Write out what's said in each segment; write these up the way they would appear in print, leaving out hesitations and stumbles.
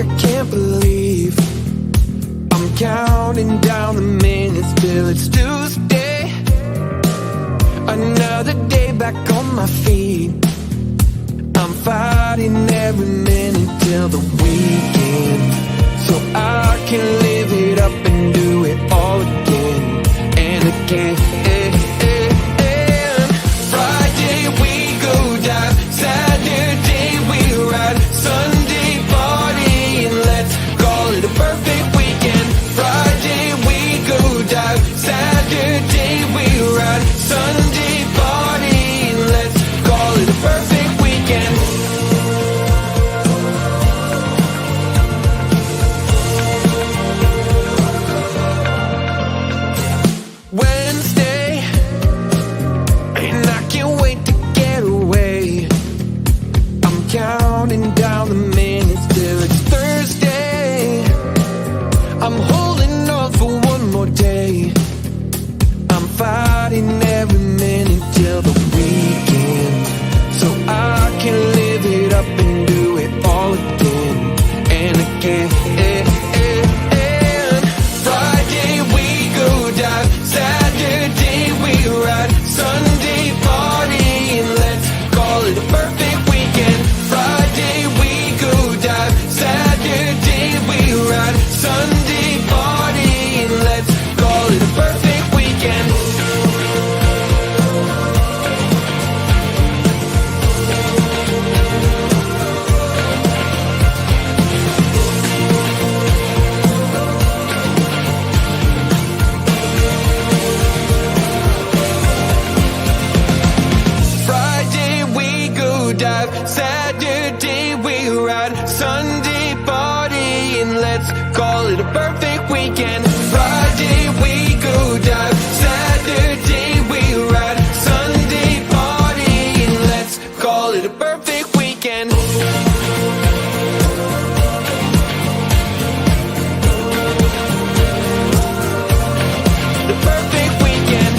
I can't believe I'm counting down the minutes till it's Tuesday. Another day back on my feet. I'm fighting every minute till the weekend, so I can live it up and do it all again and again. Friday we go dive, Saturday we ride, Sunday party and let's call it a perfect weekend. Friday we go dive, Saturday we ride, Sunday party and let's call it a perfect weekend. Wednesday, and I can't wait to get away. I'm counting down the minutes till it's Thursday. I'm holding on for one more day. I'm fighting every minute till the weekend, so I can live it up and do it all again and again. Friday we go dive, Saturday we ride, Sunday party and let's call it a perfect weekend. Friday we go dive, Saturday we ride, Sunday party and let's call it a perfect weekend. Friday we go dive, Saturday we ride, Sunday party and let's call it a perfect weekend. Friday we go dive, Saturday we ride, Sunday party and let's call it a perfect weekend. The perfect weekend.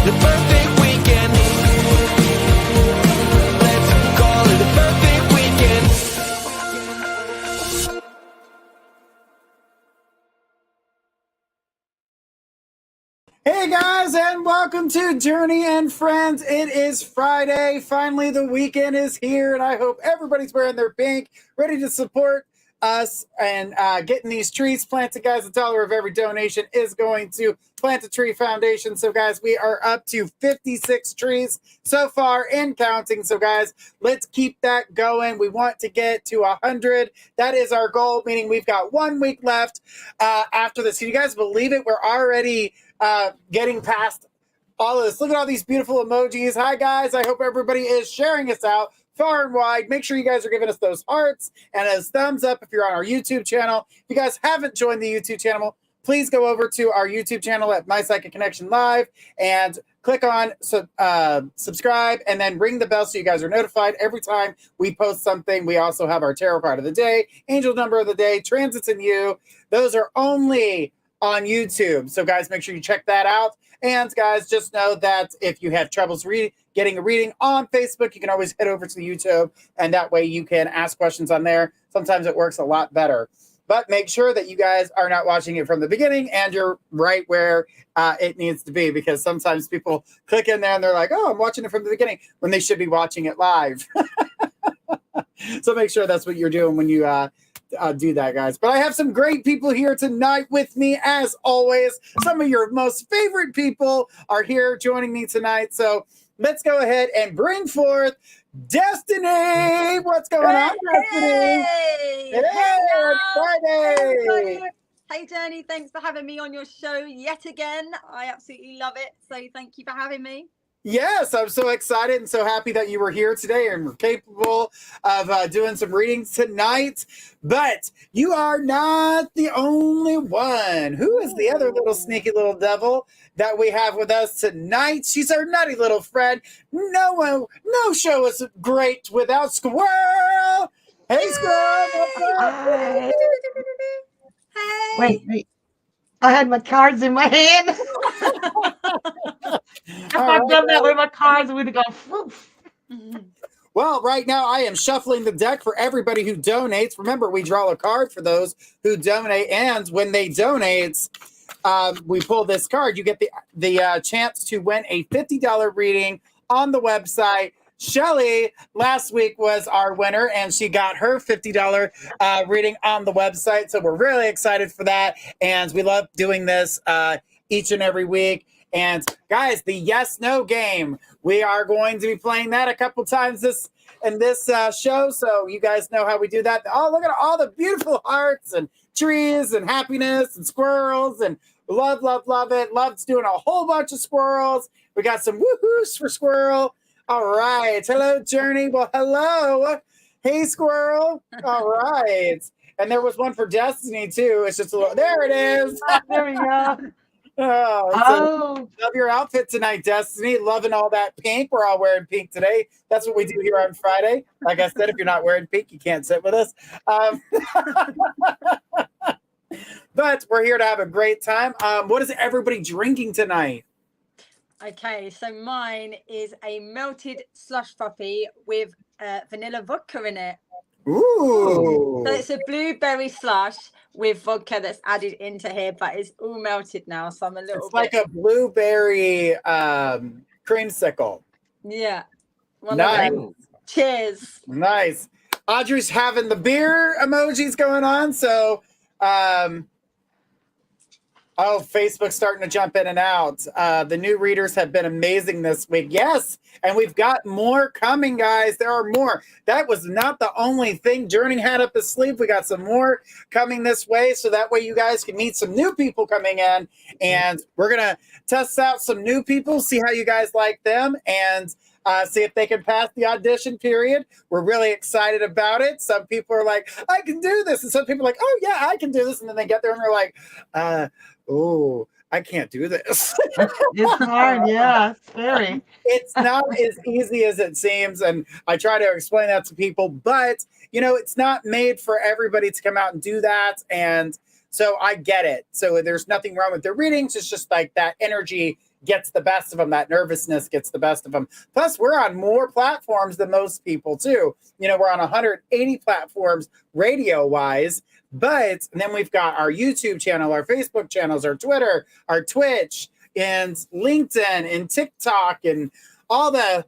The perfect weekend. Let's call it a perfect weekend. Hey guys, and welcome to Journey and Friends. It is Friday. Finally, the weekend is here, and I hope everybody's wearing their pink, ready to support us and getting these trees planted. Guys, $1 of every donation is going to Plant a Tree Foundation. So guys, we are up to 56 trees so far and counting. So guys, let's keep that going. We want to get to 100. That is our goal, meaning we've got 1 week left after this. Can you guys believe it? We're already getting past all of this. Look at all these beautiful emojis. Hi guys, I hope everybody is sharing us out far and wide. Make sure you guys are giving us those hearts and those thumbs up if you're on our YouTube channel. If you guys haven't joined the YouTube channel, please go over to our YouTube channel at My Psychic Connection Live and click on subscribe and then ring the bell so you guys are notified every time we post something. We also have our tarot card of the day, angel number of the day, transits in you. Those are only on YouTube. So guys, make sure you check that out. And guys, just know that if you have troubles getting a reading on Facebook, you can always head over to the YouTube, and that way you can ask questions on there. Sometimes it works a lot better. But make sure that you guys are not watching it from the beginning and you're right where it needs to be, because sometimes people click in there and they're like, oh, I'm watching it from the beginning, when they should be watching it live. So make sure that's what you're doing when you do that, guys. But I have some great people here tonight with me, as always. Some of your most favorite people are here joining me tonight. So let's go ahead and bring forth Destiny. What's going on, Destiny? Hey, It's Friday. Hey, Journey. Thanks for having me on your show yet again. I absolutely love it. So thank you for having me. Yes, I'm so excited and so happy that you were here today and were capable of doing some readings tonight. But you are not the only one. Who is the other little sneaky little devil that we have with us tonight? She's our nutty little friend. No show is great without Squirrel. Hey, Squirrel. What's up? Hi. Hey. Wait. I had my cards in my hand. If I'd done that with my cards, it would have gone. Woof. Well, right now I am shuffling the deck for everybody who donates. Remember, we draw a card for those who donate, and when they donate, we pull this card. You get the chance to win a $50 reading on the website. Shelly last week was our winner, and she got her $50 reading on the website. So we're really excited for that, and we love doing this each and every week. And guys, the yes/no game, we are going to be playing that a couple times in this show, so you guys know how we do that. Oh, look at all the beautiful hearts and trees and happiness and squirrels, and love it. Loves doing a whole bunch of squirrels. We got some woohoos for squirrel. All right. Hello, Journey. Well, hello. Hey, squirrel. All right. And there was one for Destiny, too. It's just a little, there it is. There we go. Oh, love your outfit tonight, Destiny. Loving all that pink. We're all wearing pink today. That's what we do here on Friday. Like I said, if you're not wearing pink, you can't sit with us. But we're here to have a great time. What is everybody drinking tonight? Okay, so mine is a melted slush puppy with vanilla vodka in it. Ooh. So it's a blueberry slush with vodka that's added into here, but it's all melted now. So I'm a little It's like a blueberry creamsicle. Yeah. Nice. Cheers. Nice. Audrey's having the beer emojis going on. So, Facebook's starting to jump in and out. The new readers have been amazing this week. Yes. And we've got more coming, guys. There are more. That was not the only thing Journey had up his sleeve. We got some more coming this way. So that way you guys can meet some new people coming in. And we're going to test out some new people, see how you guys like them, and see if they can pass the audition period. We're really excited about it. Some people are like, I can do this. And some people are like, oh, yeah, I can do this. And then they get there and they're like, oh, I can't do this. It's hard, yeah. It's scary. It's not as easy as it seems. And I try to explain that to people. But, it's not made for everybody to come out and do that. And so I get it. So there's nothing wrong with their readings. It's just like that energy gets the best of them. That nervousness gets the best of them. Plus, we're on more platforms than most people, too. We're on 180 platforms radio-wise. But then we've got our YouTube channel, our Facebook channels, our Twitter, our Twitch, and LinkedIn, and TikTok, and all the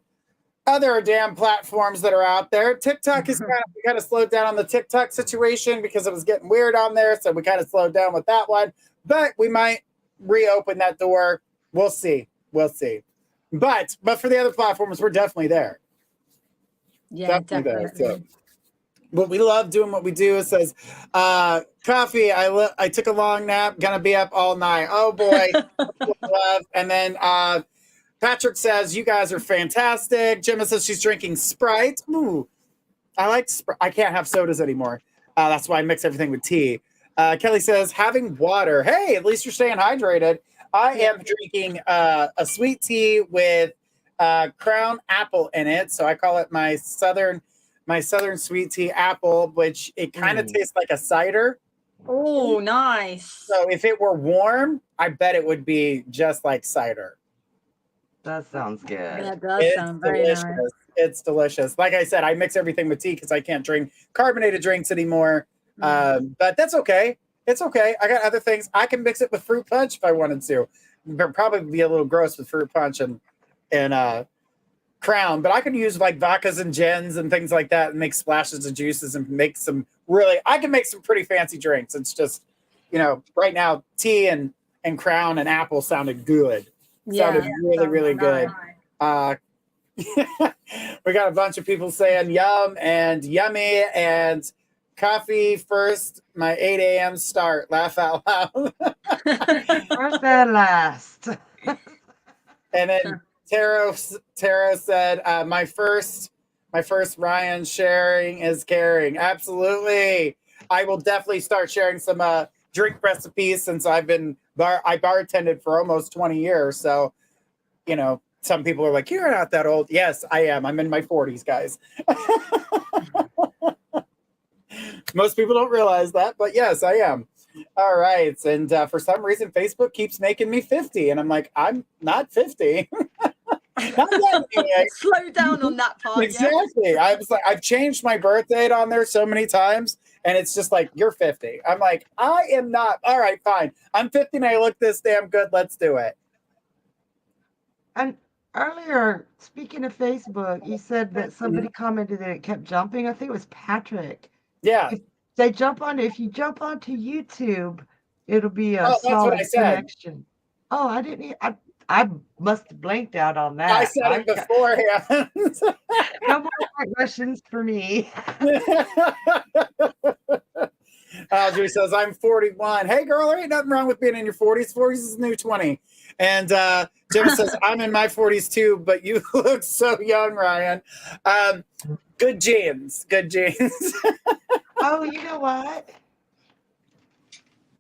other damn platforms that are out there. TikTok is we kind of slowed down on the TikTok situation because it was getting weird on there. So we kind of slowed down with that one. But we might reopen that door. We'll see. But for the other platforms, we're definitely there. Yeah, definitely. There. So. But we love doing what we do. It says, coffee, I took a long nap, gonna be up all night. Oh boy. Love. And then Patrick says, you guys are fantastic. Gemma says she's drinking Sprite. Ooh, I like Sprite. I can't have sodas anymore. That's why I mix everything with tea. Kelly says, having water. Hey, at least you're staying hydrated. I am drinking a sweet tea with crown apple in it. So I call it my southern sweet tea apple, which it kind of tastes like a cider. Oh, nice. So if it were warm, I bet it would be just like cider. That sounds good. Yeah, it does sound very delicious. nice. It's delicious. Like I said, I mix everything with tea because I can't drink carbonated drinks anymore. But that's okay. It's okay. I got other things. I can mix it with fruit punch if I wanted to. It'd probably be a little gross with fruit punch and Crown, but I could use like vodkas and gins and things like that and make splashes of juices and make some I can make some pretty fancy drinks. It's just, right now tea and Crown and apple sounded good. Sounded really good. We got a bunch of people saying yum and yummy and coffee first, my 8 a.m. start. Laugh out loud. First and last. And then Taro said, my first Ryan sharing is caring. Absolutely. I will definitely start sharing some drink recipes since I bartended for almost 20 years. So, some people are like, you're not that old. Yes, I am. I'm in my 40s, guys. Most people don't realize that, but yes, I am. All right. And for some reason, Facebook keeps making me 50. And I'm like, I'm not 50. Not yet, anyway. Slow down on that part. Exactly. I was like, I've changed my birth date on there so many times, and it's just like, you're 50. I'm like, I am not. All right, fine. I'm 50 and I look this damn good. Let's do it. And earlier, speaking of Facebook, you said that somebody commented that it kept jumping. I think it was Patrick. Yeah. If you jump onto YouTube, it'll be a that's what solid I said. connection. Oh, I didn't. I must have blanked out on that. I said it beforehand. No more questions for me. Audrey says, I'm 41. Hey, girl, there ain't nothing wrong with being in your 40s. 40s is the new 20. And Jim says, I'm in my 40s too, but you look so young, Ryan. Good genes. Good genes. Oh, you know what?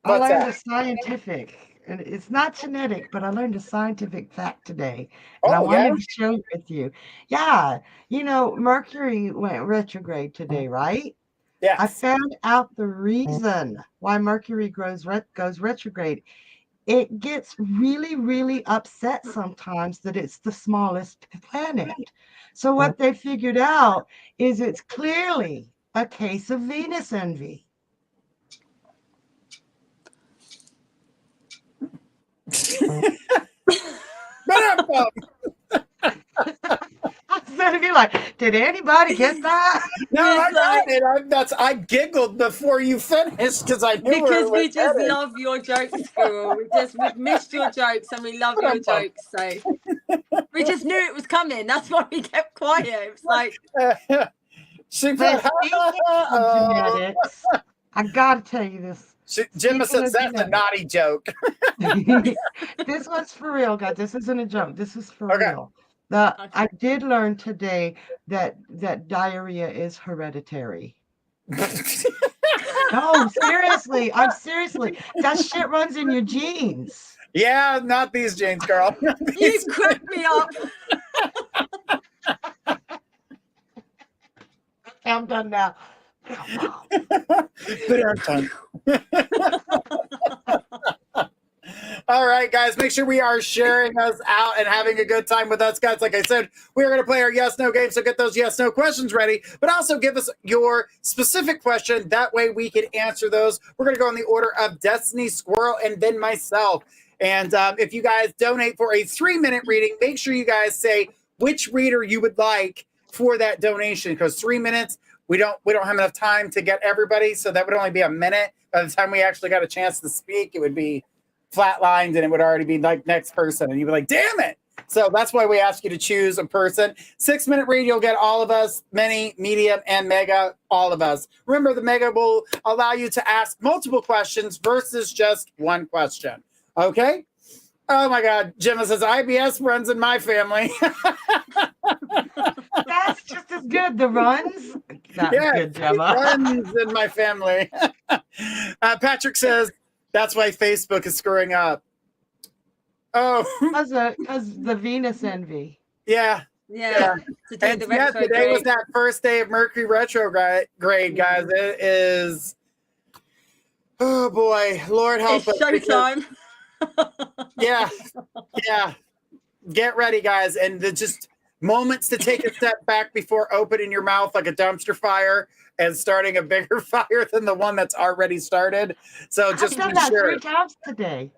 I What's learned that? a scientific, and it's not genetic, but I learned a scientific fact today. And I Oh, yeah? wanted to share it with you. Yeah. Mercury went retrograde today, right? Yes. I found out the reason why Mercury goes retrograde. It gets really, really upset sometimes that it's the smallest planet. So what they figured out is it's clearly a case of Venus envy. I was going to be like, did anybody get that? No, I got it. I giggled before you finished because I knew because we just headed. love your jokes, Squirrel. We've missed your jokes and we love your jokes. So we just knew it was coming. That's why we kept quiet. It was like But speaking of genetics, I got to tell you this. Jim says that's a naughty joke. This one's for real, guys. This isn't a joke. This is for real. I did learn today that diarrhea is hereditary. No, seriously. That shit runs in your genes. Yeah, not these genes, girl. You cracked me up. Okay, I'm done now. But I'm done. All right, guys, make sure we are sharing us out and having a good time with us, guys. Like I said, we're going to play our yes-no game, so get those yes-no questions ready, but also give us your specific question. That way we can answer those. We're going to go in the order of Destiny, Squirrel, and then myself. And if you guys donate for a 3-minute reading, make sure you guys say which reader you would like for that donation, because 3 minutes, we don't have enough time to get everybody, so that would only be a minute. By the time we actually got a chance to speak, it would be flatlined and it would already be like next person, and you'd be like, damn it. So that's why we ask you to choose a person. 6-minute read, you'll get all of us, mini, medium, and mega, all of us. Remember, the mega will allow you to ask multiple questions versus just one question. Okay? Oh my God. Gemma says, IBS runs in my family. That's just as good. The runs. That's good, Gemma. Runs in my family. Patrick says, that's why Facebook is screwing up. Oh. Because the Venus envy. Yeah. Yeah. And today was that first day of Mercury retrograde, guys. It is, oh boy, Lord help us. It's showtime. Yeah. Get ready, guys. And just moments to take a step back before opening your mouth like a dumpster fire and starting a bigger fire than the one that's already started. So just I've done that 3 times today.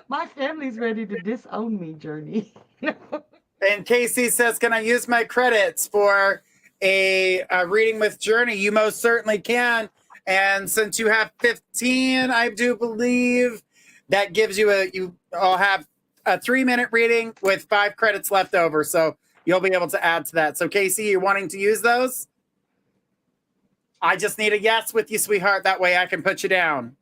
My family's ready to disown me, Journey. And Casey says, can I use my credits for a reading with Journey? You most certainly can. And since you have 15, I do believe that gives you you all have a 3-minute reading with 5 credits left over. So you'll be able to add to that. So Casey, you wanting to use those? I just need a yes with you, sweetheart. That way I can put you down.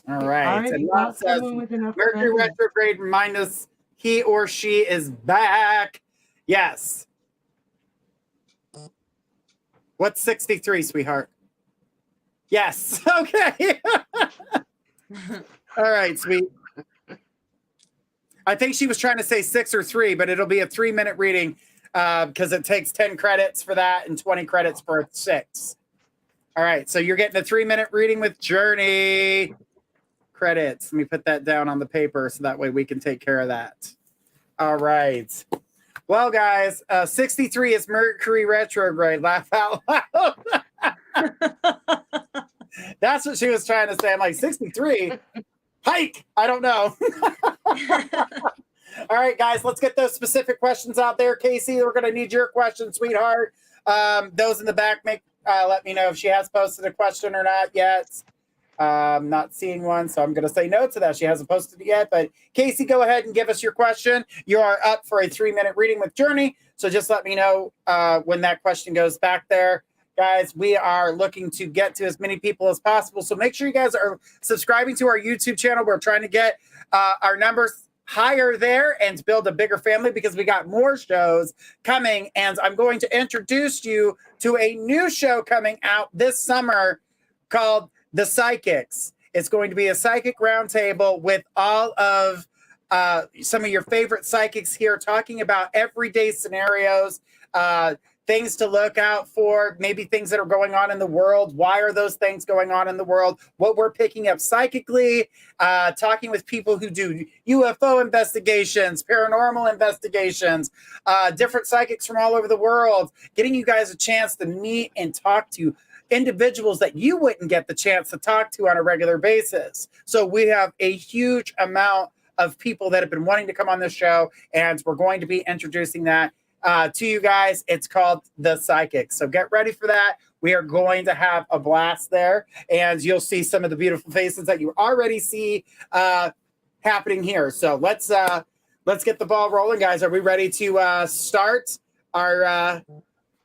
All right. And Rob says, Mercury retrograde minus he or she is back. Yes. What's 63, sweetheart? Yes. Okay. All right, sweet. I think she was trying to say 6 or 3, but it'll be a 3-minute reading because it takes 10 credits for that and 20 credits for 6. All right, so you're getting a 3-minute reading with Journey. credits. Let me put that down on the paper so that way we can take care of that. All right. Well, guys, 63 is Mercury retrograde. Laugh out loud. That's what she was trying to say. I'm like, 63? Hike! I don't know. All right, guys, let's get those specific questions out there. Casey, we're going to need your question, sweetheart. Those in the back, let me know if she has posted a question or not yet. Not seeing one, so I'm going to say no to that. She hasn't posted it yet. But Casey, go ahead and give us your question. You are up for a 3-minute reading with Journey. So just let me know when that question goes back there. Guys, we are looking to get to as many people as possible. So make sure you guys are subscribing to our YouTube channel. We're trying to get our numbers higher there and build a bigger family because we got more shows coming. And I'm going to introduce you to a new show coming out this summer called The Psychics. It's going to be a psychic roundtable with all of some of your favorite psychics here talking about everyday scenarios, things to look out for, maybe things that are going on in the world. Why are those things going on in the world? What we're picking up psychically, talking with people who do UFO investigations, paranormal investigations, different psychics from all over the world, getting you guys a chance to meet and talk to individuals that you wouldn't get the chance to talk to on a regular basis. So we have a huge amount of people that have been wanting to come on this show, and we're going to be introducing that to you guys. It's called The Psychics. So get ready for that. We are going to have a blast there, and you'll see some of the beautiful faces that you already see happening here. So let's get the ball rolling, guys. Are we ready to start our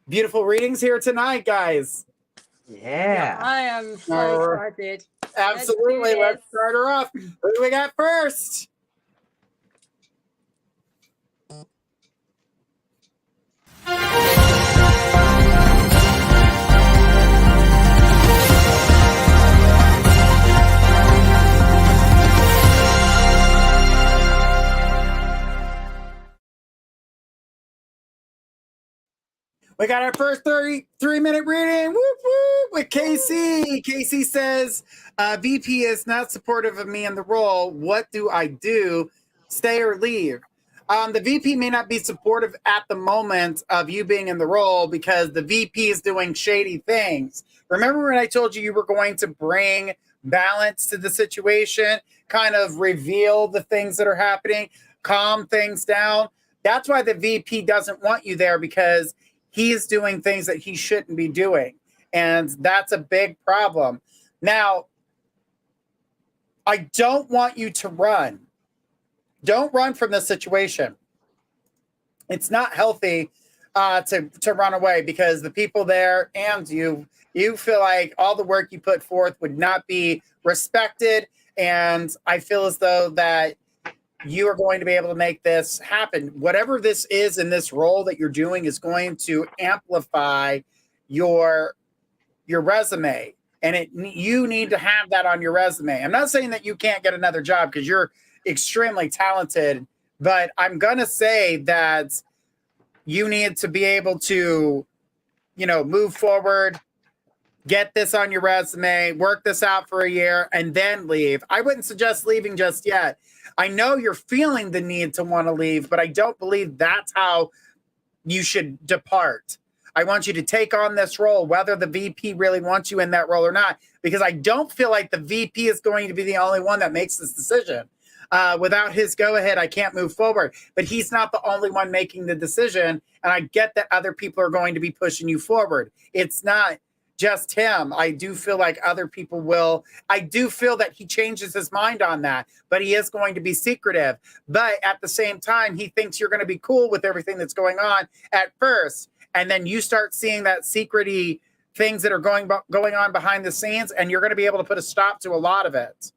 beautiful readings here tonight, guys? Yeah. I am so excited. Absolutely. Let's start her off. Who do we got first? We got our first 3-minute reading. Whoop, whoop, with Casey. Casey says, VP is not supportive of me in the role. What do I do? Stay or leave? The VP may not be supportive at the moment of you being in the role because the VP is doing shady things. Remember when I told you were going to bring balance to the situation, kind of reveal the things that are happening, calm things down? That's why the VP doesn't want you there, because he's doing things that he shouldn't be doing. And that's a big problem. Now, I don't want you to run. Don't run from this situation. It's not healthy to run away, because the people there and you feel like all the work you put forth would not be respected. And I feel as though that you are going to be able to make this happen. Whatever this is in this role that you're doing is going to amplify your resume. And you need to have that on your resume. I'm not saying that you can't get another job, because you're extremely talented, but I'm going to say that you need to be able to, move forward, get this on your resume, work this out for a year, and then leave. I wouldn't suggest leaving just yet. I know you're feeling the need to want to leave, but I don't believe that's how you should depart. I want you to take on this role, whether the VP really wants you in that role or not, because I don't feel like the VP is going to be the only one that makes this decision. Without his go-ahead, I can't move forward. But he's not the only one making the decision, and I get that other people are going to be pushing you forward. It's not just him. I do feel like other people will. I do feel that he changes his mind on that, but he is going to be secretive. But at the same time, he thinks you're going to be cool with everything that's going on at first. And then you start seeing that secret-y things that are going on behind the scenes, and you're going to be able to put a stop to a lot of it.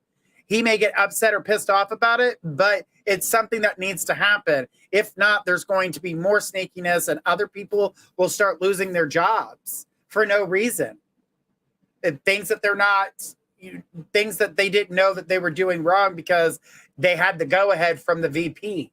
He may get upset or pissed off about it, but it's something that needs to happen. If not, there's going to be more sneakiness, and other people will start losing their jobs for no reason. Things that things that they didn't know that they were doing wrong because they had the go-ahead from the VP,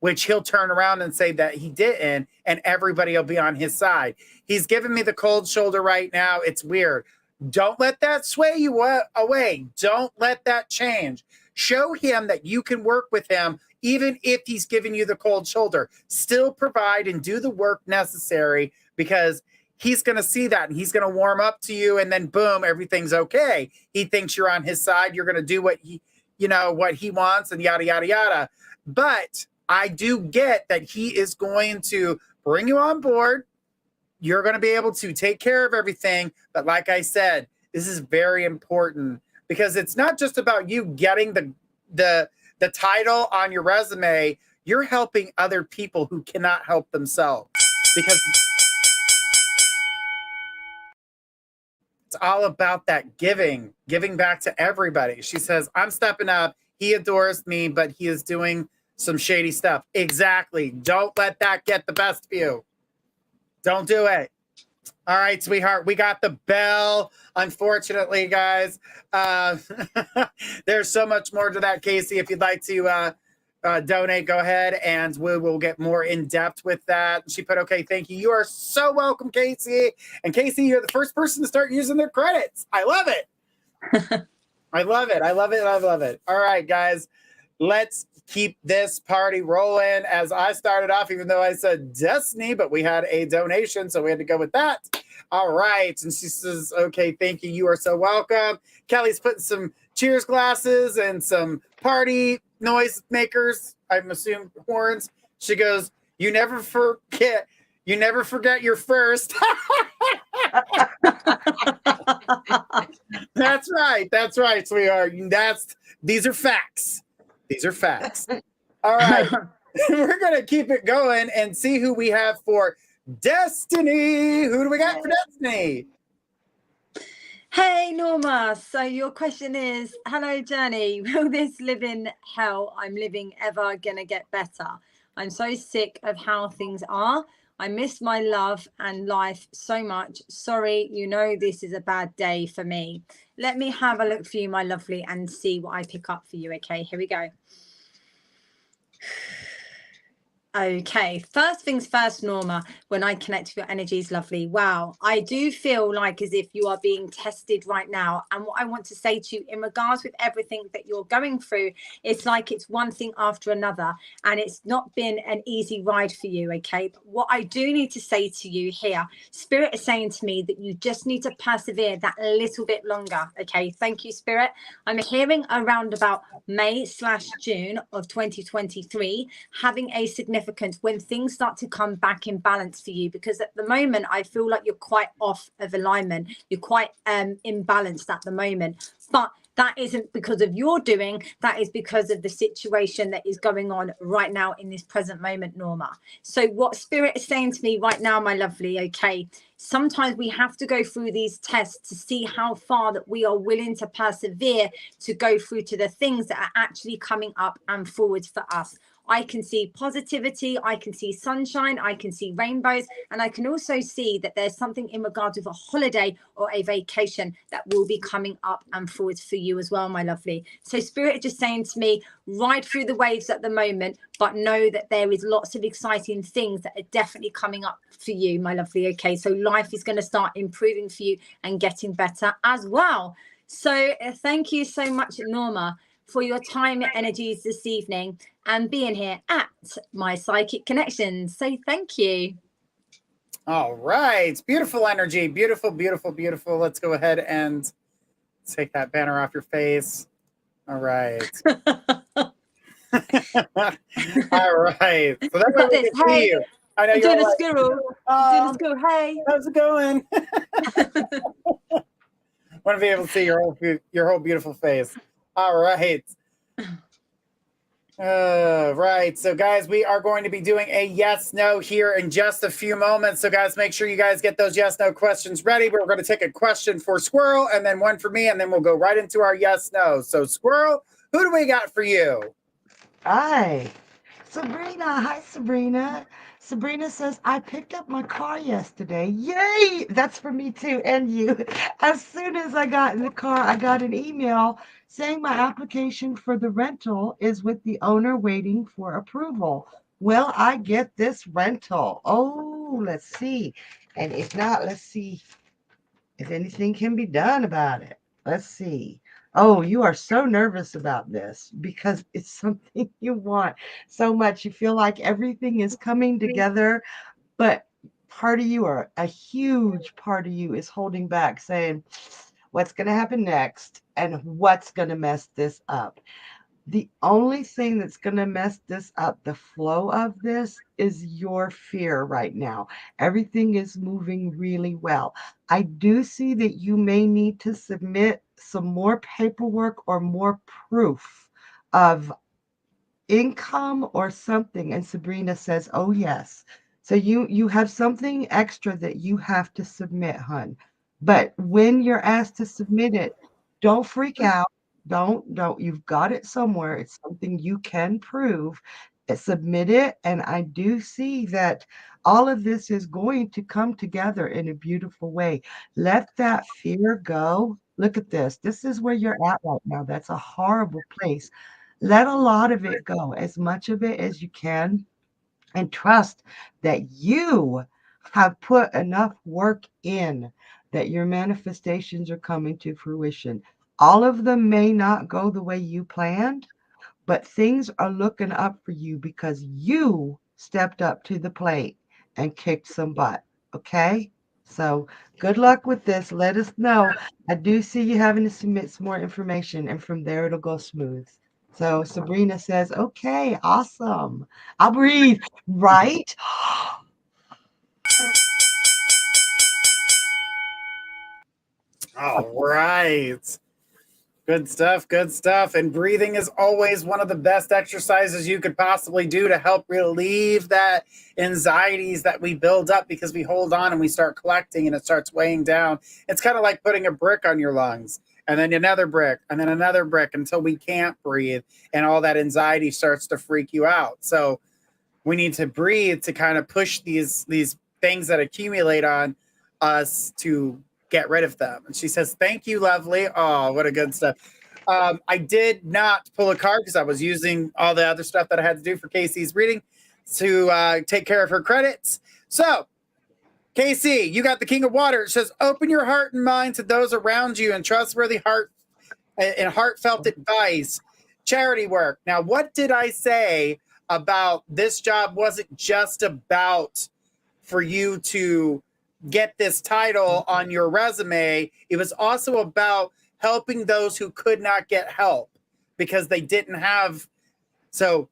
which he'll turn around and say that he didn't, and everybody will be on his side. He's giving me the cold shoulder right now. It's weird. Don't let that sway you away. Don't let that change. Show him that you can work with him, even if he's giving you the cold shoulder. Still provide and do the work necessary, because he's going to see that and he's going to warm up to you, and then boom, everything's okay. He thinks you're on his side. You're going to do what he wants, and yada, yada, yada. But I do get that he is going to bring you on board. You're going to be able to take care of everything. But like I said, this is very important, because it's not just about you getting the title on your resume. You're helping other people who cannot help themselves, because it's all about that giving back to everybody. She says, I'm stepping up. He adores me, but he is doing some shady stuff. Exactly. Don't let that get the best of you. Don't do it. All right, sweetheart. We got the bell. Unfortunately, guys, there's so much more to that, Casey. If you'd like to donate, go ahead, and we will get more in depth with that. She put, okay, thank you. You are so welcome, Casey. And Casey, you're the first person to start using their credits. I love it. I love it. I love it. I love it. All right, guys, let's keep this party rolling. As I started off, even though I said Destiny, but we had a donation, so we had to go with that. All right. And she says, okay, thank you. You are so welcome. Kelly's putting some cheers glasses and some party noise makers. I'm assuming horns. She goes, you never forget your first. That's right. That's right, sweetheart. These are facts. These are facts. All right. We're going to keep it going and see who we have for Destiny. Who do we got for Destiny? Hey, Norma. So your question is, hello, Journey. Will this living hell I'm living ever gonna get better? I'm so sick of how things are. I miss my love and life so much. Sorry, you know this is a bad day for me. Let me have a look for you, my lovely, and see what I pick up for you. Okay, here we go. Okay, first things first, Norma, when I connect with your energies, lovely. Wow, I do feel like as if you are being tested right now. And what I want to say to you in regards with everything that you're going through, it's like it's one thing after another. And it's not been an easy ride for you, okay? But what I do need to say to you here, Spirit is saying to me that you just need to persevere that little bit longer, okay? Thank you, Spirit. I'm hearing around about May/June of 2023, having a significant when things start to come back in balance for you, because at the moment I feel like you're quite off of alignment. You're quite imbalanced at the moment, but that isn't because of your doing. That is because of the situation that is going on right now in this present moment, Norma. So what Spirit is saying to me right now, my lovely, okay, sometimes we have to go through these tests to see how far that we are willing to persevere to go through to the things that are actually coming up and forwards for us. I can see positivity, I can see sunshine, I can see rainbows, and I can also see that there's something in regards of a holiday or a vacation that will be coming up and forwards for you as well, my lovely. So Spirit is just saying to me, ride through the waves at the moment, but know that there is lots of exciting things that are definitely coming up for you, my lovely. Okay, so life is going to start improving for you and getting better as well. So thank you so much, Norma, for your time and energies this evening and being here at my Psychic Connections. So thank you. All right. Beautiful energy. Beautiful, beautiful, beautiful. Let's go ahead and take that banner off your face. All right. All right. So that's what we can see you. I know I'm you're doing a like, squirrel. Doing a squirrel. Hey. How's it going? Want to be able to see your whole beautiful face. All right. Right. So, guys, we are going to be doing a yes/no here in just a few moments. So, guys, make sure you guys get those yes/no questions ready. We're going to take a question for Squirrel and then one for me, and then we'll go right into our yes/no. So, Squirrel, who do we got for you? Hi, Sabrina. Hi, Sabrina. Sabrina says, I picked up my car yesterday. Yay! That's for me too, and you. As soon as I got in the car, I got an email saying my application for the rental is with the owner waiting for approval. Will I get this rental? Oh, let's see. And if not, let's see if anything can be done about it. Let's see. Oh, you are so nervous about this because it's something you want so much. You feel like everything is coming together, but part of you, or a huge part of you, is holding back, saying, what's going to happen next and what's going to mess this up? The only thing that's going to mess this up, the flow of this, is your fear right now. Everything is moving really well. I do see that you may need to submit some more paperwork or more proof of income or something. And Sabrina says, oh, yes. So you have something extra that you have to submit, hun. But when you're asked to submit it, don't freak out. Don't. You've got it somewhere. It's something you can prove. Submit it. And I do see that all of this is going to come together in a beautiful way. Let that fear go. Look at this. This is where you're at right now. That's a horrible place. Let a lot of it go, as much of it as you can, and trust that you have put enough work in that your manifestations are coming to fruition. All of them may not go the way you planned, but things are looking up for you because you stepped up to the plate and kicked some butt. Okay? So good luck with this. Let us know. I do see you having to submit some more information, and from there it'll go smooth. So Sabrina says, okay, awesome. I'll breathe, right? All right. Good stuff. Good stuff. And breathing is always one of the best exercises you could possibly do to help relieve that anxieties that we build up because we hold on and we start collecting and it starts weighing down. It's kind of like putting a brick on your lungs and then another brick and then another brick until we can't breathe and all that anxiety starts to freak you out. So we need to breathe to kind of push these things that accumulate on us to get rid of them. And she says, thank you, lovely. Oh, what a good stuff. I did not pull a card because I was using all the other stuff that I had to do for Casey's reading to take care of her credits. So, Casey, you got the King of Water. It says, open your heart and mind to those around you and trustworthy heart and heartfelt advice, charity work. Now, what did I say about this job wasn't just about for you to get this title on your resume? It was also about helping those who could not get help because they didn't have. So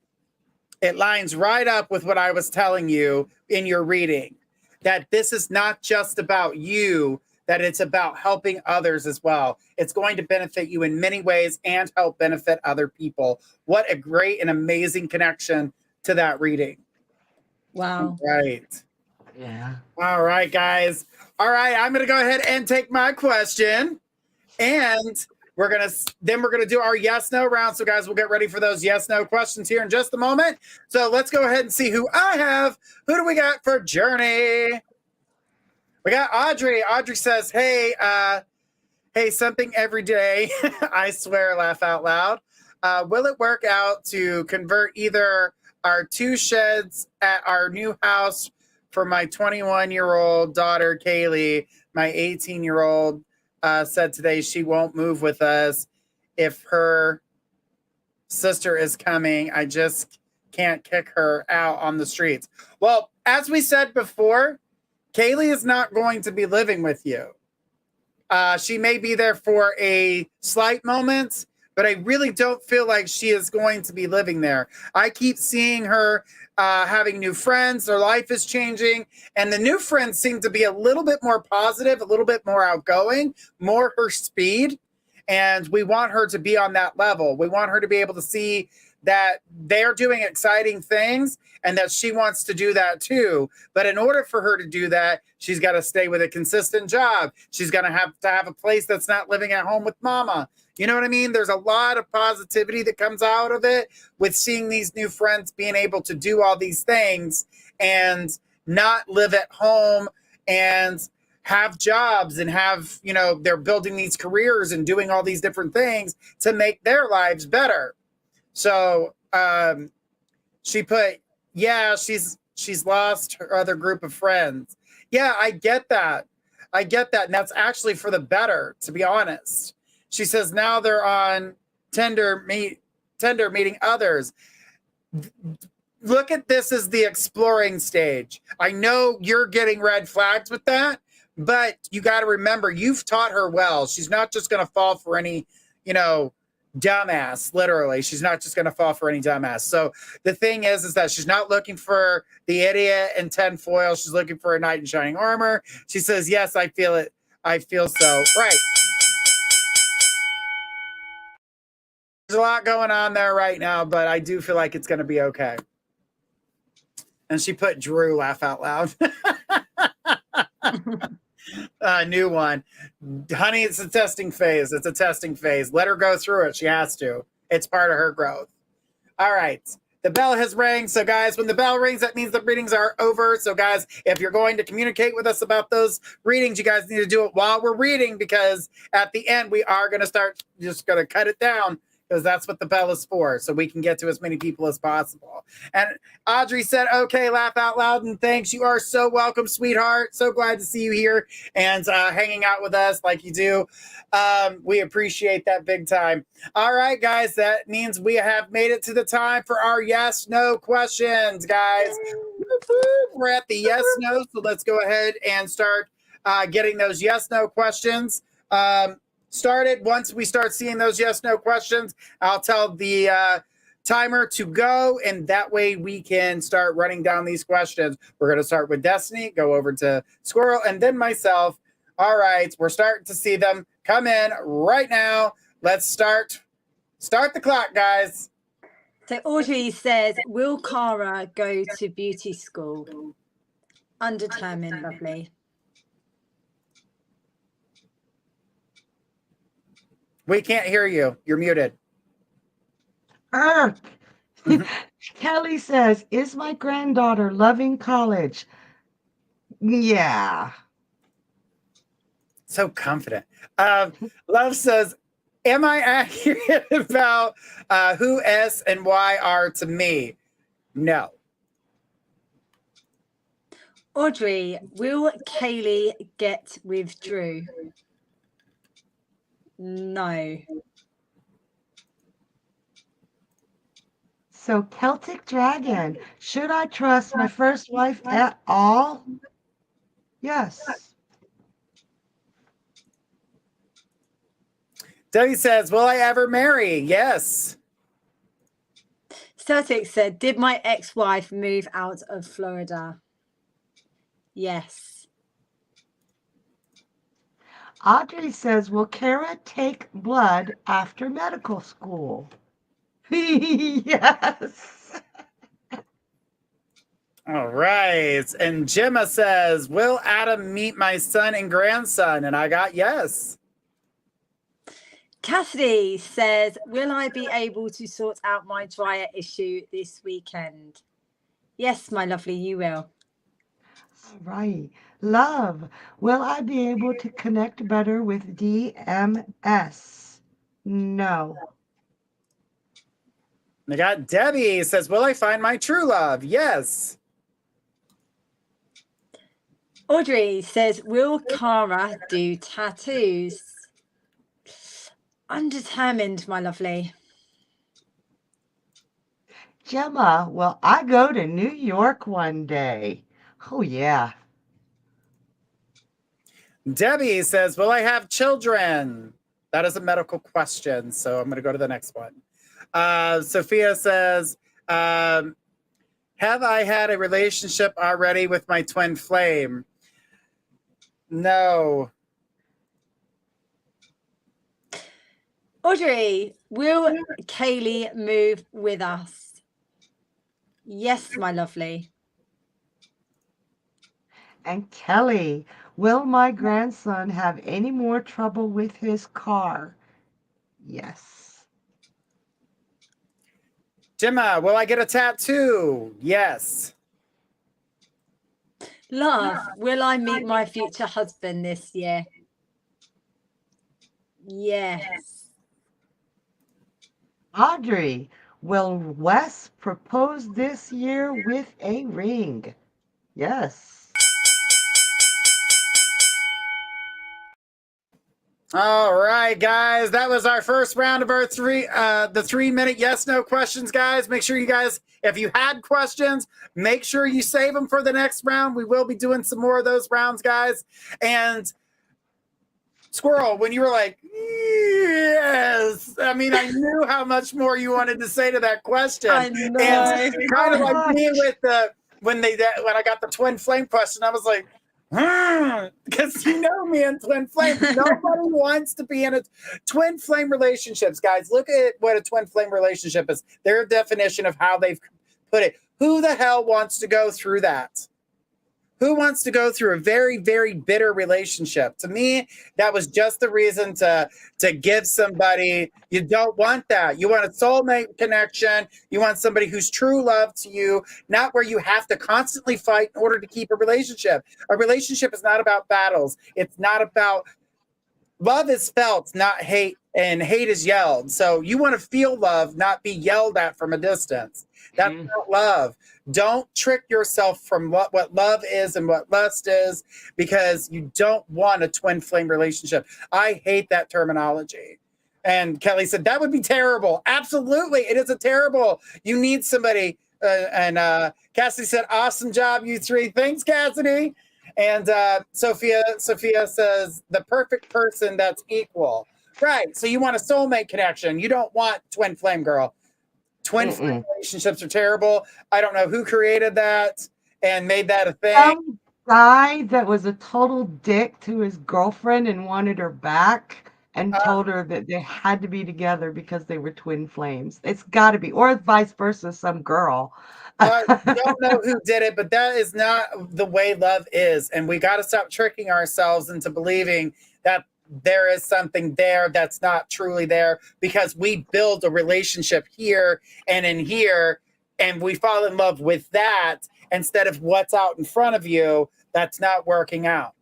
it lines right up with what I was telling you in your reading, that this is not just about you, that it's about helping others as well. It's going to benefit you in many ways and help benefit other people. What a great and amazing connection to that reading. Wow. Right. Yeah. All right, guys. All right, I'm going to go ahead and take my question, and we're going to do our yes no round. So guys, we'll get ready for those yes no questions here in just a moment. So let's go ahead and see who I have. Who do we got for Journey? We got Audrey. Audrey says, hey, something every day. I swear, laugh out loud. Will it work out to convert either our 2 sheds at our new house for my 21-year-old daughter, Kaylee? My 18-year-old said today she won't move with us if her sister is coming. I just can't kick her out on the streets. Well, as we said before, Kaylee is not going to be living with you. She may be there for a slight moment, but I really don't feel like she is going to be living there. I keep seeing her having new friends. Their life is changing. And the new friends seem to be a little bit more positive, a little bit more outgoing, more her speed. And we want her to be on that level. We want her to be able to see that they're doing exciting things and that she wants to do that too. But in order for her to do that, she's got to stay with a consistent job. She's going to have a place that's not living at home with mama. You know what I mean? There's a lot of positivity that comes out of it with seeing these new friends being able to do all these things and not live at home and have jobs and have, they're building these careers and doing all these different things to make their lives better. So she put, yeah, she's lost her other group of friends. Yeah, I get that. I get that. And that's actually for the better, to be honest. She says now they're on Tinder meeting others. Look at this as the exploring stage. I know you're getting red flags with that, but you got to remember, you've taught her well. She's not just going to fall for any, dumbass, literally. She's not just going to fall for any dumbass. So the thing is that she's not looking for the idiot in 10 foil. She's looking for a knight in shining armor. She says, yes, I feel it. I feel so. Right. There's a lot going on there right now, but I do feel like it's going to be okay. And she put Drew laugh out loud. New one. Honey, it's a testing phase. It's a testing phase. Let her go through it. She has to. It's part of her growth. All right. The bell has rang. So, guys, when the bell rings, that means the readings are over. So, guys, if you're going to communicate with us about those readings, you guys need to do it while we're reading, because at the end, we are going to start just going to cut it down, because that's what the bell is for, so we can get to as many people as possible. And Audrey said, okay, laugh out loud, and thanks. You are so welcome, sweetheart. So glad to see you here and hanging out with us like you do. We appreciate that big time. All right, guys, that means we have made it to the time for our yes-no questions, guys. We're at the yes-no, so let's go ahead and start getting those yes-no questions started. Once we start seeing those yes/no questions, I'll tell the timer to go, and that way we can start running down these questions. We're going to start with Destiny, go over to Squirrel, and then myself. All right, we're starting to see them come in right now. Let's start the clock, guys. So Audrey says, will Cara go to beauty school? Undetermined, lovely. We can't hear you. You're muted. Kelly says, is my granddaughter loving college? Yeah. So confident. Love says, am I accurate about who S and Y are to me? No. Audrey, will Kaylee get with Drew? No. So Celtic Dragon, should I trust my first wife at all? Yes. Debbie says, will I ever marry? Yes. Celtic said, did my ex-wife move out of Florida? Yes. Audrey says, will Kara take blood after medical school? Yes. All right. And Gemma says, will Adam meet my son and grandson? And I got yes. Cassidy says, will I be able to sort out my dryer issue this weekend? Yes, my lovely, you will. All right. Love, will I be able to connect better with DMS? No. I got Debbie says, will I find my true love? Yes. Audrey says, will Cara do tattoos? Undetermined, my lovely. Gemma, will I go to New York one day? Oh, yeah. Debbie says, will I have children? That is a medical question, so I'm going to go to the next one. Sophia says, have I had a relationship already with my twin flame? No. Audrey, will Kaylee move with us? Yes, my lovely. And Kelly, will my grandson have any more trouble with his car? Yes. Gemma, will I get a tattoo? Yes. Love, will I meet my future husband this year? Yes. Audrey, will Wes propose this year with a ring? Yes. All right, guys, that was our first round of our the 3-minute yes no questions, guys. Make sure you guys, if you had questions, make sure you save them for the next round. We will be doing some more of those rounds, guys. And Squirrel, when you were like, yes, I mean, I knew how much more you wanted to say to that question. I know. And kind of So like me much. with when I got the twin flame question, I was like, because you know me and twin flame. Nobody wants to be in a twin flame relationships, guys. Look at what a twin flame relationship is. Their definition of how they've put it. Who the hell wants to go through that? Who wants to go through a very, very bitter relationship? To me, that was just the reason to give somebody. You don't want that. You want a soulmate connection. You want somebody who's true love to you, not where you have to constantly fight in order to keep a relationship. A relationship is not about battles. It's not about love is felt, not hate, and hate is yelled. So you want to feel love, not be yelled at from a distance. That's not love. Don't trick yourself from what love is and what lust is, because you don't want a twin flame relationship. I hate that terminology. And Kelly said, that would be terrible. Absolutely. It is a terrible. You need somebody. And Cassidy said, awesome job, you three. Thanks, Cassidy. And Sophia says, the perfect person that's equal. Right. So you want a soulmate connection. You don't want twin flame girl. Twin flame relationships are terrible. I don't know who created that and made that a thing. Some guy that was a total dick to his girlfriend and wanted her back and told her that they had to be together because they were twin flames. It's got to be, or vice versa, some girl. I don't know who did it, but that is not the way love is. And we got to stop tricking ourselves into believing that there is something there that's not truly there, because we build a relationship here and in here, and we fall in love with that instead of what's out in front of you that's not working out.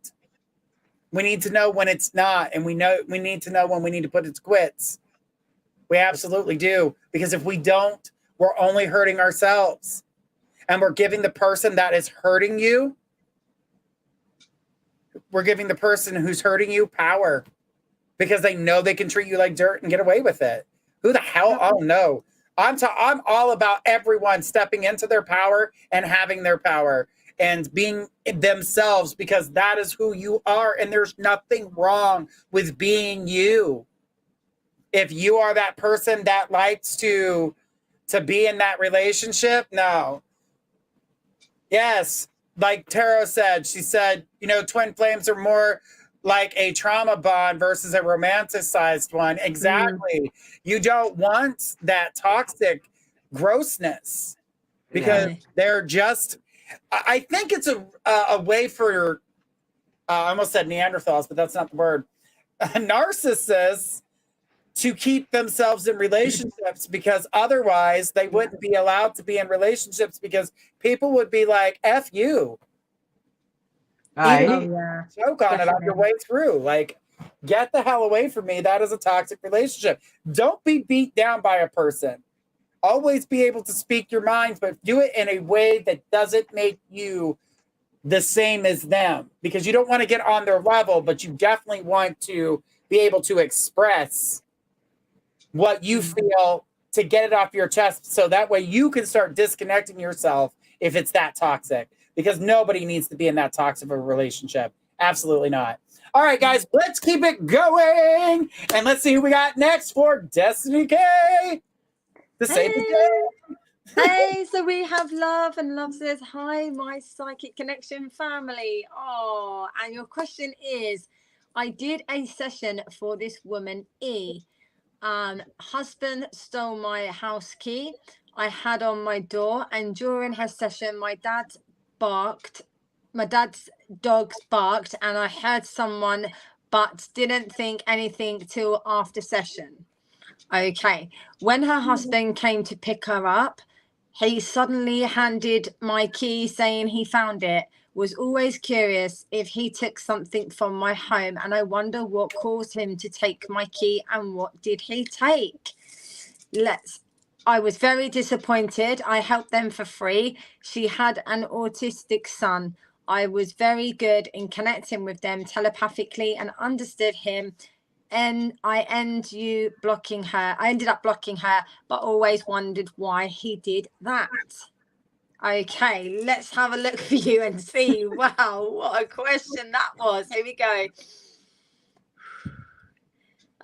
We need to know when it's not, and we need to know when we need to put it to quits. We absolutely do, because if we don't, we're only hurting ourselves, and we're giving the person that is hurting you, we're giving the person who's hurting you power, because they know they can treat you like dirt and get away with it. Who the hell? Oh no. I'm all about everyone stepping into their power and having their power and being themselves, because that is who you are. And there's nothing wrong with being you. If you are that person that likes to be in that relationship, no. Yes. Like Taro said, she said, twin flames are more like a trauma bond versus a romanticized one. Exactly. You don't want that toxic grossness, because they're just, I think it's a way for, I almost said Neanderthals, but that's not the word, narcissists to keep themselves in relationships, because otherwise they wouldn't be allowed to be in relationships, because people would be like, F you. Right. Choke on it on your way through. Like, get the hell away from me. That is a toxic relationship. Don't be beat down by a person. Always be able to speak your mind, but do it in a way that doesn't make you the same as them, because you don't want to get on their level, but you definitely want to be able to express what you feel, to get it off your chest, so that way you can start disconnecting yourself if it's that toxic, because nobody needs to be in that toxic of a relationship. Absolutely not. All right, guys, let's keep it going, and let's see who we got next for Destiny K to save the day. Hey, so we have Love, and Love says, hi, my psychic connection family. Oh, and your question is, I did a session for this woman, E. Husband stole my house key I had on my door, and during her session, my dad's dogs barked, and I heard someone, but didn't think anything till after session. Okay. When her husband came to pick her up, he suddenly handed my key, saying he found it. Was always curious if he took something from my home, and I wonder what caused him to take my key, and what did he take? I was very disappointed. I helped them for free. She had an autistic son. I was very good in connecting with them telepathically and understood him. end you blocking her. I ended up blocking her, but always wondered why he did that. Okay, let's have a look for you and see. Wow, what a question that was. Here we go.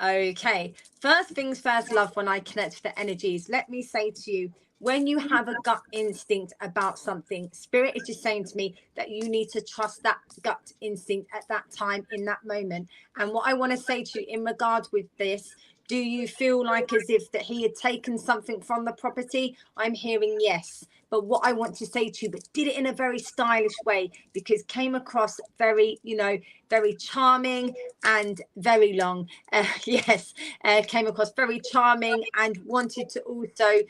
Okay, first things first, love, when I connect with the energies, let me say to you, when you have a gut instinct about something, spirit is just saying to me that you need to trust that gut instinct at that time, in that moment. And what I want to say to you in regards with this, do you feel like as if that he had taken something from the property? I'm hearing yes. But what I want to say to you, but did it in a very stylish way, because came across very, very charming and very long. Yes, came across very charming and wanted to also,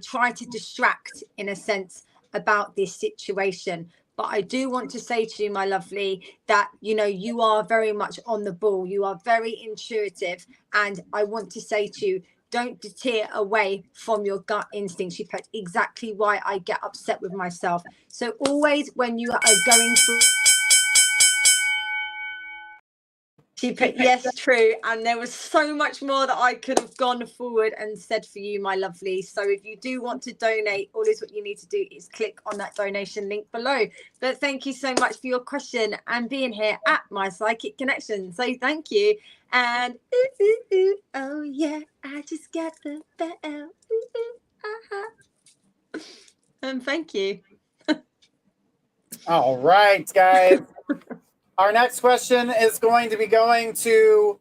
try to distract in a sense about this situation. But I do want to say to you, my lovely, that, you are very much on the ball. You are very intuitive. And I want to say to you, don't deter away from your gut instincts. You put exactly why I get upset with myself. So always when you are going through, she put yes, true. And there was so much more that I could have gone forward and said for you, my lovely. So if you do want to donate, all is what you need to do is click on that donation link below. But thank you so much for your question and being here at My Psychic Connection. So thank you. And ooh, ooh, ooh, oh yeah, I just got the bell. Ooh, ooh, and thank you. All right, guys. Our next question is going to be going to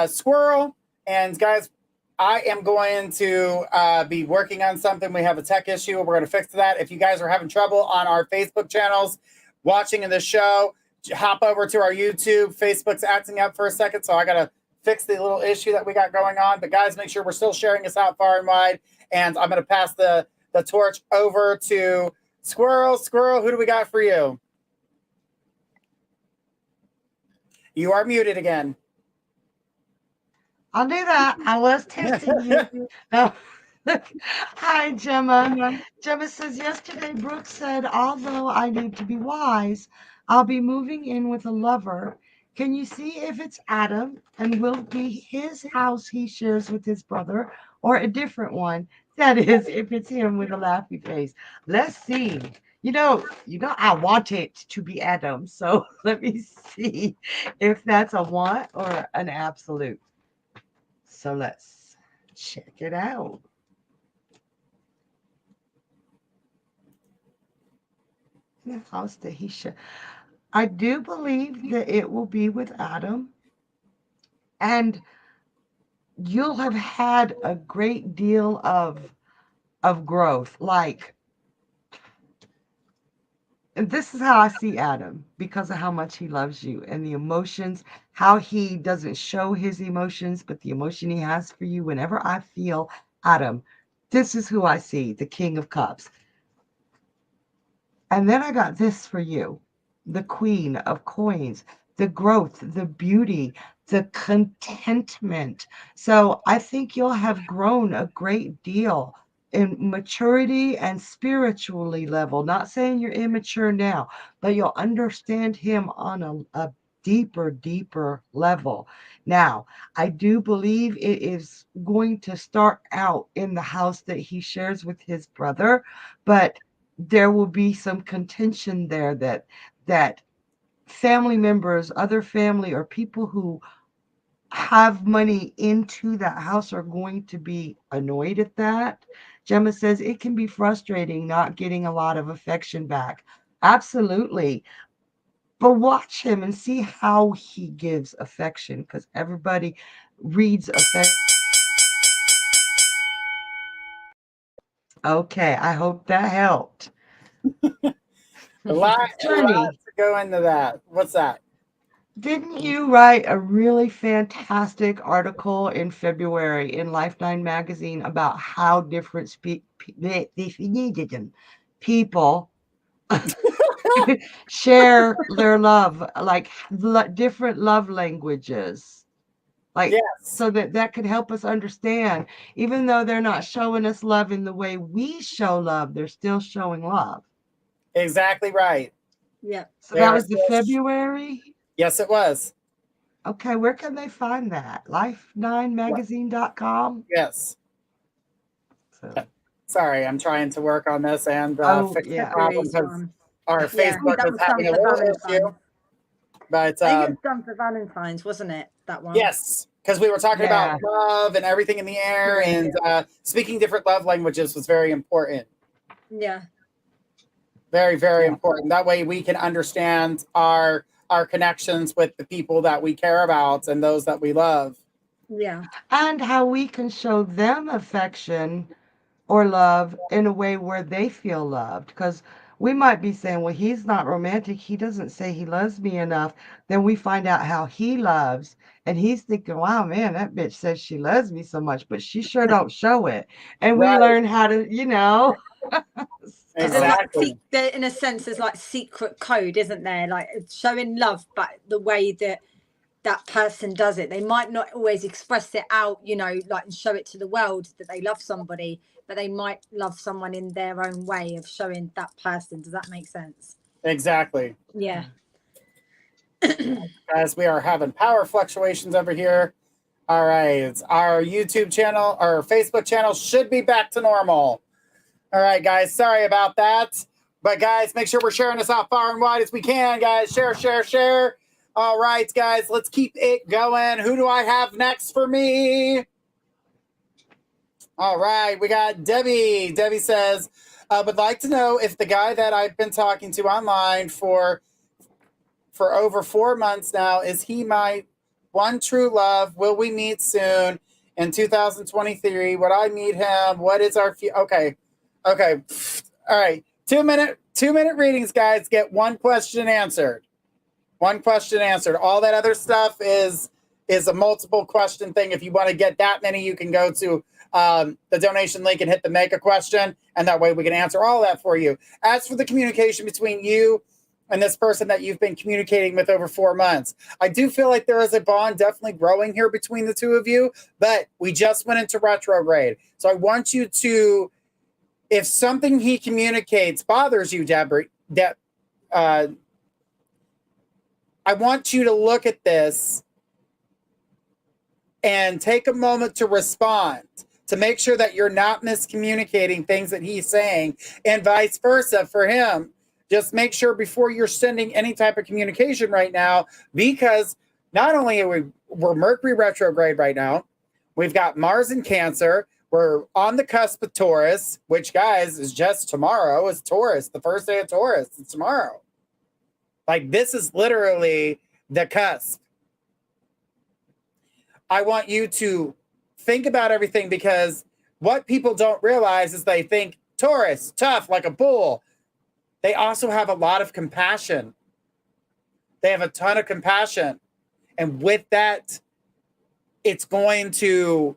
Squirrel. And guys, I am going to be working on something. We have a tech issue. We're going to fix that. If you guys are having trouble on our Facebook channels, watching the show, hop over to our YouTube. Facebook's acting up for a second, so I got to fix the little issue that we got going on. But guys, make sure we're still sharing this out far and wide. And I'm going to pass the torch over to Squirrel. Squirrel, who do we got for you? You are muted again. I'll do that. I was testing you. No. Hi, Gemma. Gemma says, yesterday Brooke said, although I need to be wise, I'll be moving in with a lover. Can you see if it's Adam and will it be his house he shares with his brother or a different one? That is, if it's him with a laughy face. Let's see. You know, I want it to be Adam. So let me see if that's a want or an absolute. So let's check it out. The house that he should. I do believe that it will be with Adam. And you'll have had a great deal of growth. Like, and this is how I see Adam because of how much he loves you and the emotions, how he doesn't show his emotions, but the emotion he has for you. Whenever I feel Adam, this is who I see, the King of Cups. And then I got this for you, the Queen of Coins, the growth, the beauty, the contentment. So I think you'll have grown a great deal in maturity and spiritually level. Not saying you're immature now, but you'll understand him on a deeper level. Now, I do believe it is going to start out in the house that he shares with his brother, but there will be some contention there that family members, other family, or people who have money into that house are going to be annoyed at that. Gemma says it can be frustrating not getting a lot of affection back. Absolutely. But watch him and see how he gives affection, because everybody reads affection. Okay, I hope that helped. A lot to go into that. What's that? Didn't you write a really fantastic article in February in Lifeline magazine about how different people share their love, like different love languages? Like, yes. So that could help us understand, even though they're not showing us love in the way we show love, they're still showing love. Exactly right. Yeah. So that was the February? Yes, it was. Okay, where can they find that? Life9magazine.com? Yes. So, Sorry, I'm trying to work on this and oh, fix the yeah. problem February's because one. our Yeah, Facebook that was was having done a for little issue. Valentine's. But I think it was done for Valentine's, wasn't it? That one. yes, because we were talking about Yeah. love and everything in the air, Yeah. and speaking different love languages was very important. Yeah. Very, very Yeah. important. That way we can understand our connections with the people that we care about and those that we love. Yeah. And how we can show them affection or love in a way where they feel loved. Because we might be saying, well, he's not romantic. He doesn't say he loves me enough. Then we find out how he loves. And he's thinking, wow, man, that bitch says she loves me so much, but she sure don't show it. And we Right. learn how to, Because there's like, Exactly. in a sense, there's like secret code, isn't there? Like showing love, but the way that that person does it, they might not always express it out, like and show it to the world that they love somebody, but they might love someone in their own way of showing that person. Does that make sense? Exactly. Yeah. As we are having power fluctuations over here. All right. Our YouTube channel, our Facebook channel should be back to normal. All right, guys. Sorry about that. But guys, make sure we're sharing this out far and wide as we can, guys. Share, share, share. All right, guys, let's keep it going. Who do I have next for me? All right, we got Debbie. Debbie says, would like to know if the guy that I've been talking to online for over 4 months now, is he my one true love? Will we meet soon in 2023? Would I meet him? What is our okay. All right. 2 minute readings, guys. Get one question answered. One question answered. All that other stuff is a multiple question thing. If you want to get that many, you can go to the donation link and hit the make a question, and that way we can answer all that for you. As for the communication between you and this person that you've been communicating with over 4 months, I do feel like there is a bond definitely growing here between the two of you, but we just went into retrograde. So I want you to, if something he communicates bothers you, Deborah, I want you to look at this and take a moment to respond, to make sure that you're not miscommunicating things that he's saying, and vice versa for him. Just make sure before you're sending any type of communication right now, because not only we're Mercury retrograde right now, we've got Mars in Cancer, we're on the cusp of Taurus, which, guys, is just tomorrow. Is Taurus, the first day of Taurus. It's tomorrow. Like, this is literally the cusp. I want you to think about everything, because what people don't realize is they think Taurus, tough like a bull. They also have a lot of compassion. They have a ton of compassion. And with that, it's going to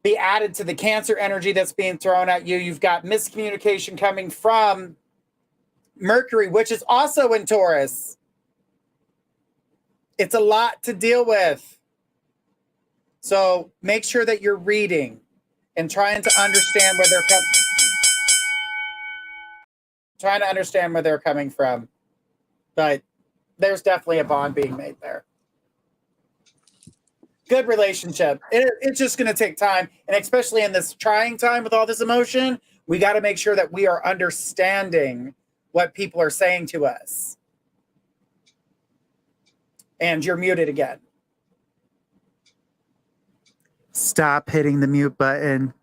be added to the Cancer energy that's being thrown at you. You've got miscommunication coming from Mercury, which is also in Taurus. It's a lot to deal with. So make sure that you're reading and trying to understand where they're coming from. But there's definitely a bond being made there. Good relationship. It's just going to take time. And especially in this trying time with all this emotion, we got to make sure that we are understanding what people are saying to us. And you're muted again. Stop hitting the mute button.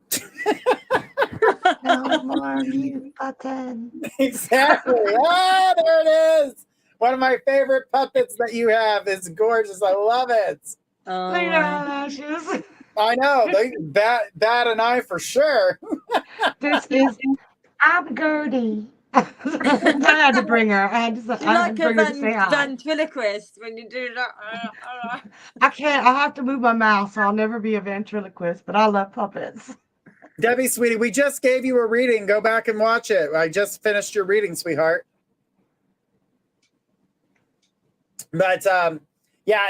No more mute button. Exactly. Ah, there it is. One of my favorite puppets that you have. Is gorgeous. I love it. Oh, Look at her eyelashes. I know. Bat and I for sure. I'm Gertie. I had to bring her. I had to bring her to say hi. ventriloquist when you do that. I can't. I have to move my mouth, so I'll never be a ventriloquist, but I love puppets. Debbie, sweetie, we just gave you a reading. Go back and watch it. I just finished your reading, sweetheart. But yeah,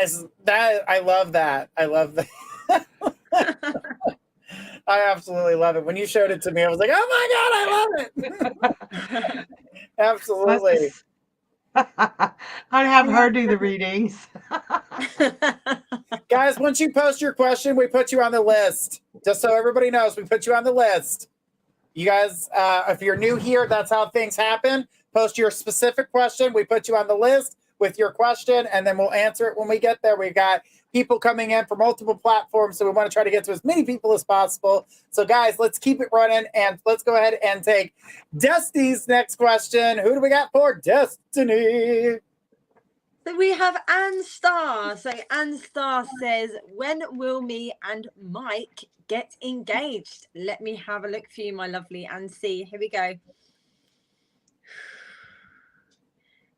I love that. I love that. I absolutely love it. When you showed it to me, I was like, oh my God, I love it. Absolutely. I'd have her do the readings. Guys, once you post your question, we put you on the list. Just so everybody knows, we put you on the list. You guys, if you're new here, that's how things happen. Post your specific question. We put you on the list with your question, and then we'll answer it when we get there. We've got people coming in from multiple platforms, so we want to try to get to as many people as possible. So, guys, let's keep it running, and let's go ahead and take Destiny's next question. Who do we got for Destiny? So we have Ann Starr. So Ann Starr says, when will me and Mike get engaged? Let me have a look for you, my lovely, and see. Here we go.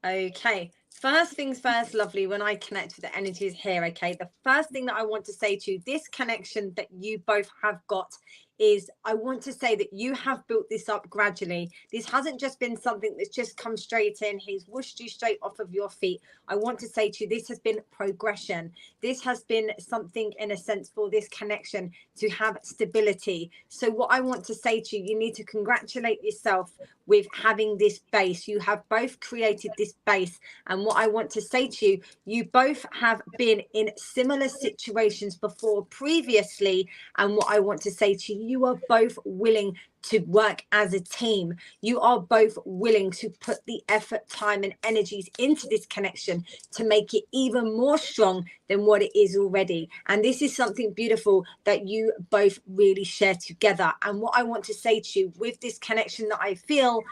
Okay. First things first, lovely, when I connect with the energies here, okay, the first thing that I want to say to you, this connection that you both have got is, I want to say that you have built this up gradually. This hasn't just been something that's just come straight in. He's whooshed you straight off of your feet. I want to say to you, this has been progression. This has been something, in a sense, for this connection to have stability. So what I want to say to you, you need to congratulate yourself with having this base. You have both created this base. And what I want to say to you, you both have been in similar situations before previously. And what I want to say to you, you are both willing to work as a team. You are both willing to put the effort, time, and energies into this connection to make it even more strong than what it is already. And this is something beautiful that you both really share together. And what I want to say to you with this connection that I feel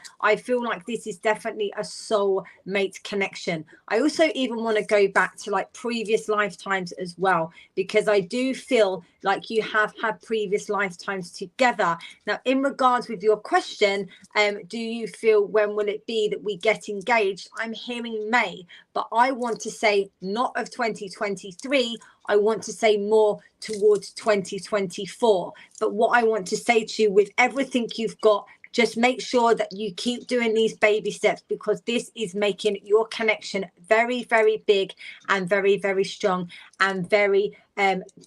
like this is definitely a soul mate connection. I also even want to go back to like previous lifetimes as well, because I do feel like you have had previous lifetimes together. Now, in regards with your question, do you feel, when will it be that we get engaged? I'm hearing May, but I want to say not of 2023. I want to say more towards 2024. But what I want to say to you, with everything you've got, just make sure that you keep doing these baby steps, because this is making your connection very, very big and very, very strong and very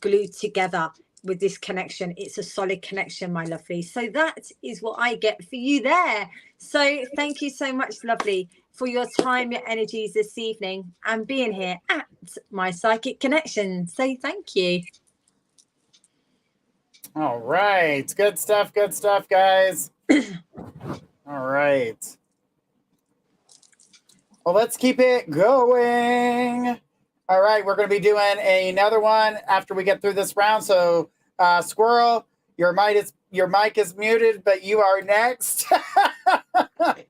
glued together. With this connection, it's a solid connection, my lovely. So that is what I get for you there. So thank you so much, lovely, for your time, your energies this evening, and being here at my Psychic Connection. So thank you. All right. Good stuff, guys. All right. Well, let's keep it going. All right, we're going to be doing another one after we get through this round. So, Squirrel, your mic is muted, but you are next.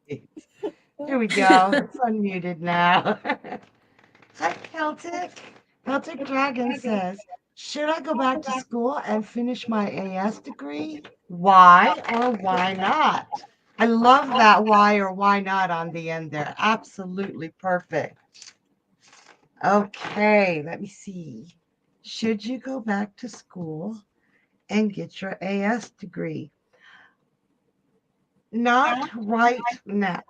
Here we go. It's unmuted now. Hi, Celtic. Celtic Dragon says, should I go back to school and finish my AS degree? Why or why not? I love that why or why not on the end there. Absolutely perfect. Okay, let me see. Should you go back to school and get your AS degree? Not right now.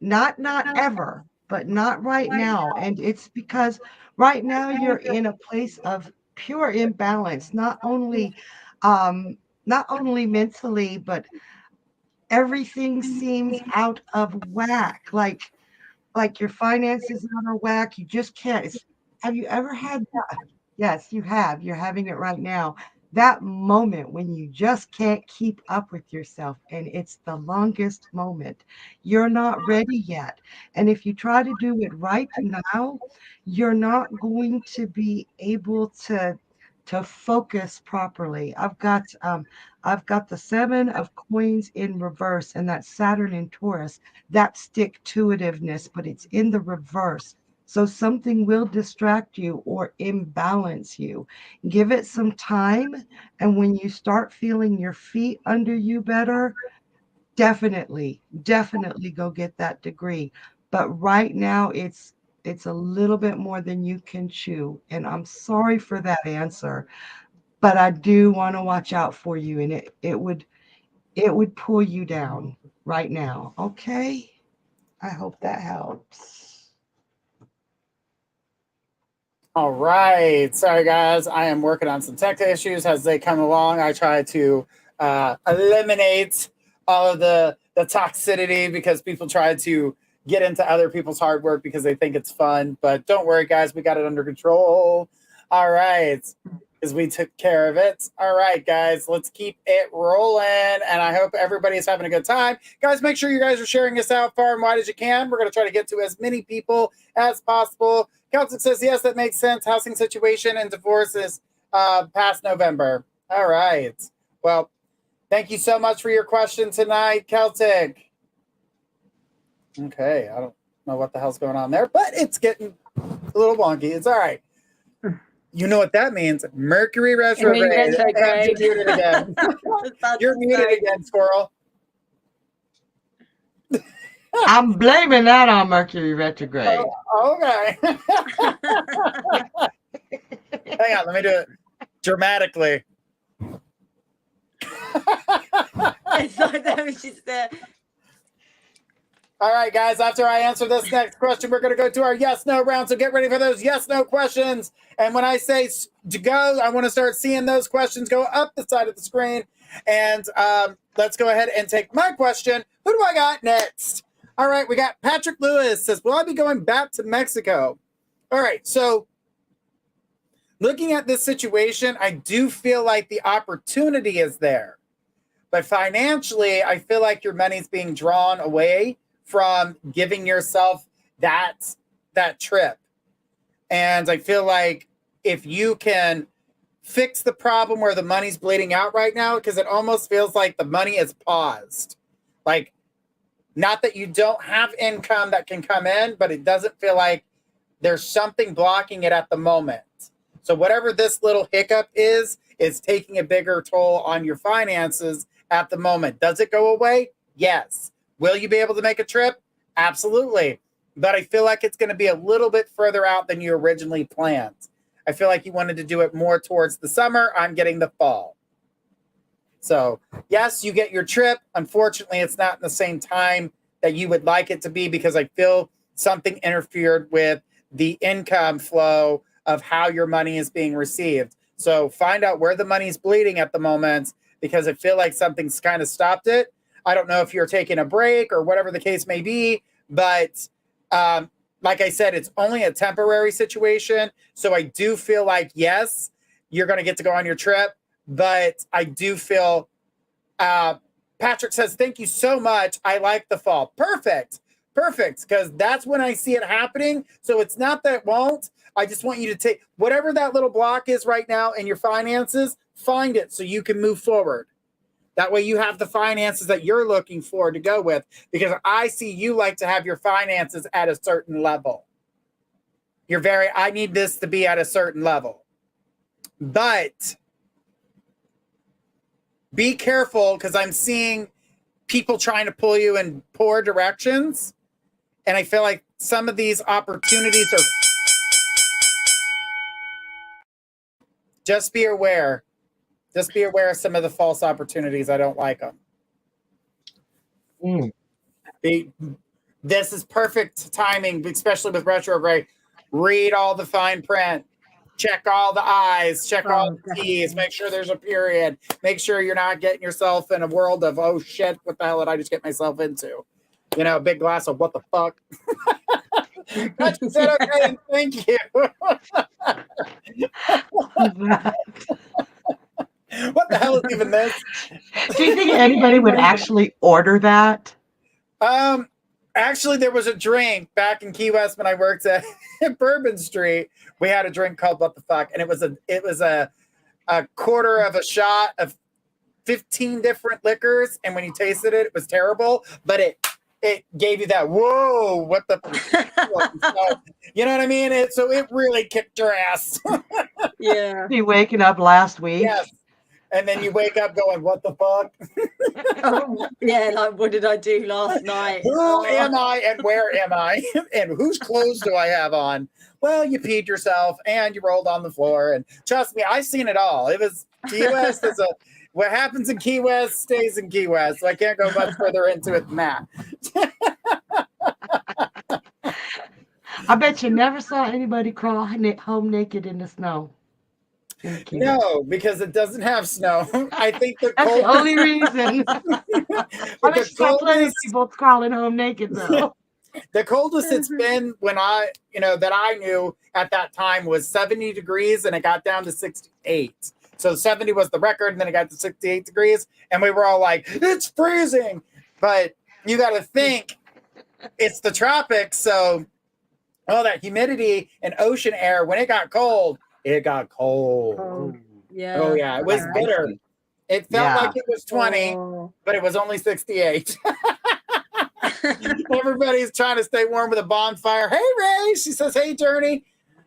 Not ever, but not right now. And it's because right now you're in a place of pure imbalance, not only mentally, but everything seems out of whack. Like your finances out of whack. You just can't. Have you ever had that? Yes, you have. You're having it right now. That moment when you just can't keep up with yourself, and it's the longest moment. You're not ready yet. And if you try to do it right now, you're not going to be able to focus properly. I've got the 7 of coins in reverse, and that's Saturn in Taurus. That stick-to-itiveness, but it's in the reverse. So something will distract you or imbalance you. Give it some time, and when you start feeling your feet under you better, definitely go get that degree. But right now it's a little bit more than you can chew, and I'm sorry for that answer, but I do want to watch out for you, and it would pull you down right now. Okay, I hope that helps. All right. Sorry, guys. I am working on some tech issues as they come along. I try to eliminate all of the toxicity because people try to get into other people's hard work because they think it's fun. But don't worry, guys, we got it under control. All right, because we took care of it. All right, guys, let's keep it rolling. And I hope everybody's having a good time. Guys, make sure you guys are sharing this out far and wide as you can. We're going to try to get to as many people as possible. Celtic says, yes, that makes sense. Housing situation and divorce is past November. All right. Well, thank you so much for your question tonight, Celtic. Okay, I don't know what the hell's going on there, but it's getting a little wonky. It's all right. You know what that means? Mercury retrograde. And you're muted again. You're muted again, Squirrel. I'm blaming that on Mercury retrograde. Oh, okay. Hang on, let me do it dramatically. It's like that was just there. All right, guys, after I answer this next question, we're going to go to our yes-no round. So get ready for those yes-no questions. And when I say to go, I want to start seeing those questions go up the side of the screen. And let's go ahead and take my question. Who do I got next? All right, we got Patrick Lewis says, will I be going back to Mexico? All right, so looking at this situation, I do feel like the opportunity is there. But financially, I feel like your money's being drawn away from giving yourself that trip. And I feel like if you can fix the problem where the money's bleeding out right now, because it almost feels like the money is paused. Like, not that you don't have income that can come in, but it doesn't feel like there's something blocking it at the moment. So whatever this little hiccup is taking a bigger toll on your finances at the moment. Does it go away? Yes. Will you be able to make a trip? Absolutely. But I feel like it's going to be a little bit further out than you originally planned. I feel like you wanted to do it more towards the summer. I'm getting the fall. So, yes, you get your trip. Unfortunately, it's not in the same time that you would like it to be because I feel something interfered with the income flow of how your money is being received. So find out where the money's bleeding at the moment because I feel like something's kind of stopped it. I don't know if you're taking a break or whatever the case may be, but like I said, it's only a temporary situation. So I do feel like, yes, you're going to get to go on your trip, but I do feel, Patrick says, thank you so much. I like the fall. Perfect. Because that's when I see it happening. So it's not that it won't. I just want you to take whatever that little block is right now in your finances, find it so you can move forward. That way you have the finances that you're looking for to go with, because I see you like to have your finances at a certain level. I need this to be at a certain level. But be careful because I'm seeing people trying to pull you in poor directions. And I feel like some of these opportunities are... Just be aware. Just be aware of some of the false opportunities. I don't like them. This is perfect timing, especially with retrograde. Read all the fine print. Check all the I's. Check all the T's. Make sure there's a period. Make sure you're not getting yourself in a world of, oh, shit, what the hell did I just get myself into? You know, a big glass of what the fuck. That's said, okay, thank you. What the hell is even this? Do you think anybody would actually order that? Actually, there was a drink back in Key West when I worked at Bourbon Street. We had a drink called What the Fuck, and it was a quarter of a shot of 15 different liquors, and when you tasted it, it was terrible, but it gave you that, whoa, what the so, you know what I mean? So it really kicked your ass. Yeah. You waking up last week? Yes. And then you wake up going, what the fuck? Oh, yeah, like, what did I do last night? Who am I and where am I? And whose clothes do I have on? Well, you peed yourself and you rolled on the floor. And trust me, I've seen it all. It was Key West what happens in Key West stays in Key West. So I can't go much further into it than that. I bet you never saw anybody crawl home naked in the snow. No, because it doesn't have snow. I think that's the only reason. I bet you saw plenty of people crawling home naked though. The coldest it's been when that I knew at that time was 70 degrees and it got down to 68. So 70 was the record and then it got to 68 degrees. And we were all like, it's freezing. But you got to think it's the tropics. So all that humidity and ocean air, when it got cold, it got cold. Oh, yeah. Oh, yeah. It was Yeah. bitter. It felt like it was 20, but it was only 68. Everybody's trying to stay warm with a bonfire. Hey, Ray. She says, hey, Journey.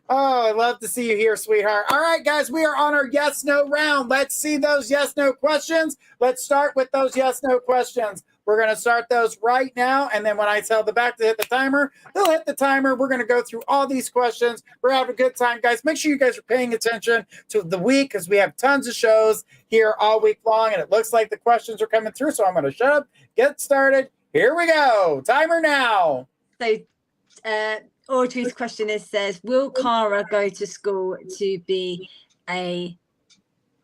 Oh, I love to see you here, sweetheart. All right, guys, we are on our yes-no round. Let's see those yes-no questions. Let's start with those yes-no questions. We're going to start those right now. And then when I tell the back to hit the timer, they'll hit the timer. We're going to go through all these questions. We're having a good time, guys. Make sure you guys are paying attention to the week because we have tons of shows here all week long. And it looks like the questions are coming through. So I'm going to shut up, get started. Here we go. Timer now. So Audrey's question says, will Cara go to school to be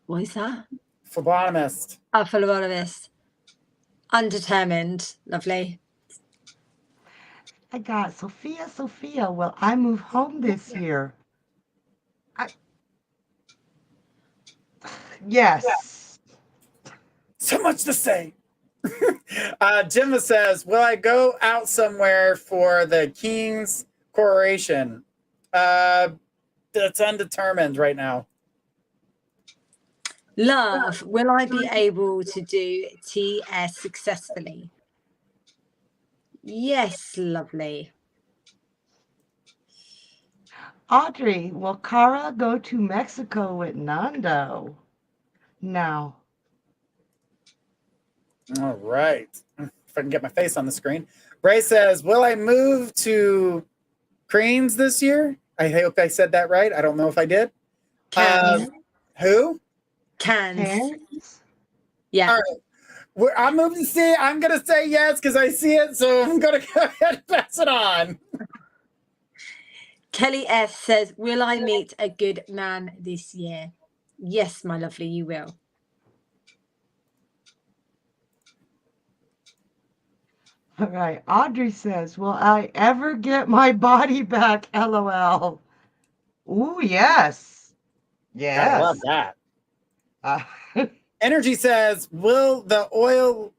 what is that? Phlebotomist. A phlebotomist. Undetermined. Lovely. I got Sophia, will I move home this year? Yes. So much to say. Gemma says, will I go out somewhere for the King's coronation? That's undetermined right now. Love, will I be able to do TS successfully? Yes, lovely. Audrey, will Cara go to Mexico with Nando? No. All right. If I can get my face on the screen. Ray says, will I move to Cranes this year? I hope I said that right. I don't know if I did. Who? Cans. Yeah. All right. I'm moving to see. I'm going to say yes because I see it. So I'm going to go ahead and pass it on. Kelly F says, will I meet a good man this year? Yes, my lovely, you will. All right. Audrey says, will I ever get my body back? LOL. Ooh, yes. Yes. I love that. Energy says, will the oil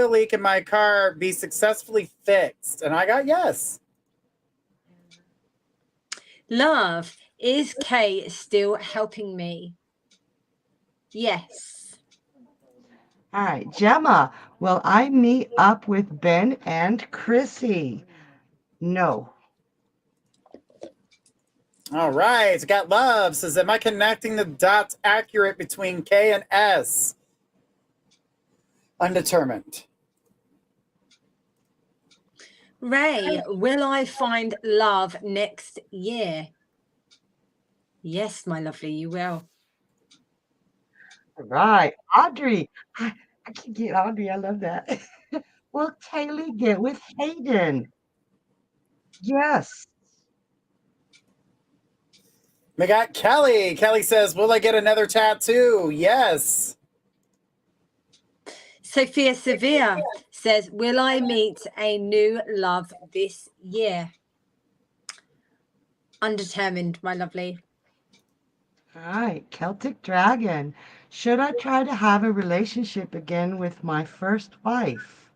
leak in my car be successfully fixed? And I got yes. Love, is Kay still helping me? Yes. All right. Gemma, will I meet up with Ben and Chrissy? No. All right. Got love says, am I connecting the dots accurate between K and S? Undetermined. Ray, will I find love next year? Yes, my lovely, you will. All right. Audrey, I can get Audrey. I love that. Will Kaylee get with Hayden? Yes. We got Kelly. Kelly says, will I get another tattoo? Yes. Sophia Sevilla says, will I meet a new love this year? Undetermined, my lovely. All right. Celtic Dragon. Should I try to have a relationship again with my first wife?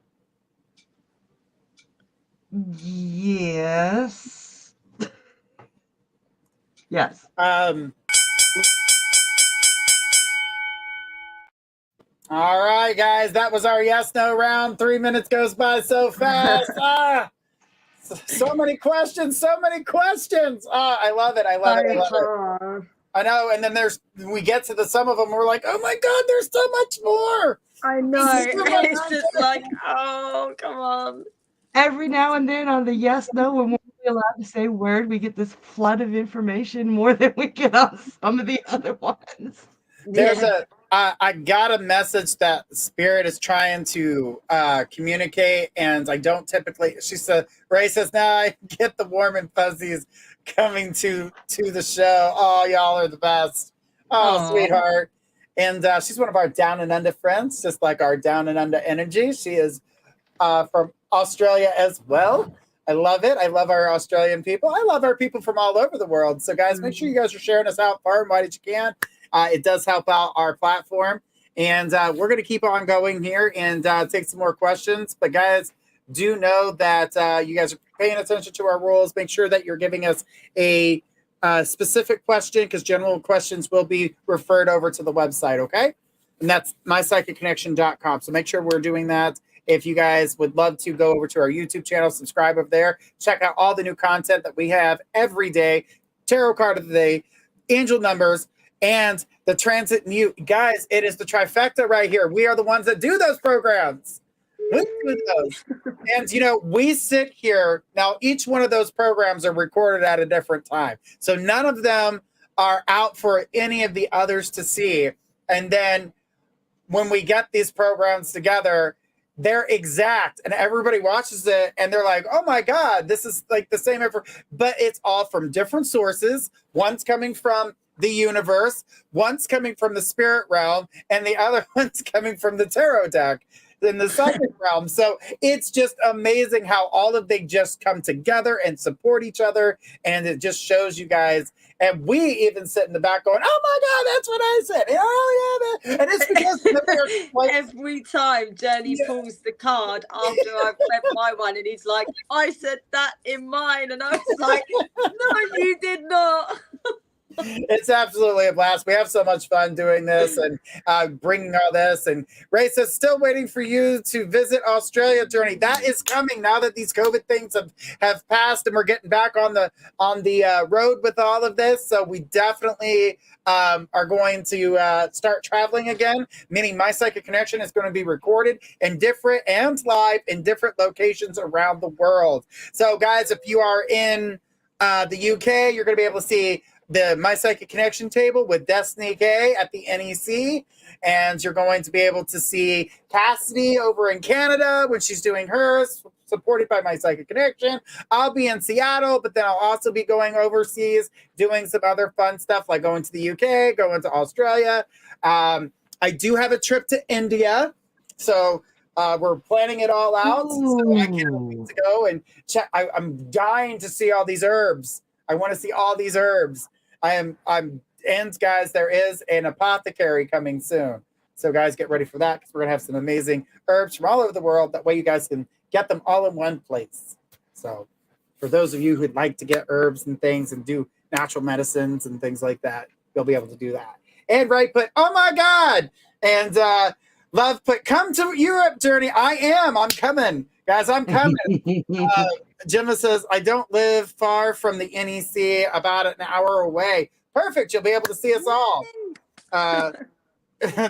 Yes. Yes. All right, guys, that was our yes/no round. 3 minutes goes by so fast. So many questions, so many questions. I love it. I love it. I know. And then we get to some of them. We're like, oh my God, there's so much more. I know. It's just like, oh, come on. Every now and then on the yes/no, when we're allowed to say word, we get this flood of information more than we get on some of the other ones. I got a message that Spirit is trying to communicate, and I don't typically. Ray says, "Now I get the warm and fuzzies coming to the show. Oh, y'all are the best. Oh, aww. Sweetheart." And she's one of our Down and Under friends, just like our Down and Under energy. She is from Australia as well. I love it. I love our Australian people. I love our people from all over the world. So, guys, make sure you guys are sharing us out far and wide as you can. It does help out our platform. And we're going to keep on going here and take some more questions. But, guys, do know that you guys are paying attention to our rules. Make sure that you're giving us a specific question, because general questions will be referred over to the website, okay? And that's mypsychicconnection.com. So make sure we're doing that. If you guys would love to go over to our YouTube channel, subscribe over there, check out all the new content that we have every day, tarot card of the day, angel numbers, and the transit mute. Guys, it is the trifecta right here. We are the ones that do those programs. We do those. And, you know, we sit here. Now, each one of those programs are recorded at a different time. So none of them are out for any of the others to see. And then when we get these programs together, they're exact, and everybody watches it and they're like, oh my God, this is like the same effort. But it's all from different sources. One's coming from the universe, one's coming from the spirit realm, and the other one's coming from the tarot deck in the psychic realm. So it's just amazing how all of they just come together and support each other. And it just shows you guys. And we even sit in the back going, oh my God, that's what I said. Oh yeah. And it's because like, every time Journey pulls the card after I've read my one, and he's like, I said that in mine. And I was like, no, you did not. It's absolutely a blast. We have so much fun doing this and bringing all this. And Ray says, still waiting for you to visit Australia, Journey. That is coming now that these COVID things have passed and we're getting back on the road with all of this. So we definitely are going to start traveling again, meaning My Psychic Connection is going to be recorded in different and live in different locations around the world. So guys, if you are in the UK, you're going to be able to see the My Psychic Connection table with Destiny K at the NEC. And you're going to be able to see Cassidy over in Canada when she's doing hers, supported by My Psychic Connection. I'll be in Seattle, but then I'll also be going overseas, doing some other fun stuff like going to the UK, going to Australia. I do have a trip to India. So we're planning it all out. So I can't wait to go and check. I'm dying to see all these herbs. I want to see all these herbs. And guys, there is an apothecary coming soon. So guys, get ready for that, because we're going to have some amazing herbs from all over the world. That way you guys can get them all in one place. So for those of you who'd like to get herbs and things and do natural medicines and things like that, you'll be able to do that. And Ray put, oh my God. And Love put, come to Europe, Journey. I'm coming. Guys, I'm coming. Gemma says, I don't live far from the NEC, about an hour away. Perfect. You'll be able to see us all.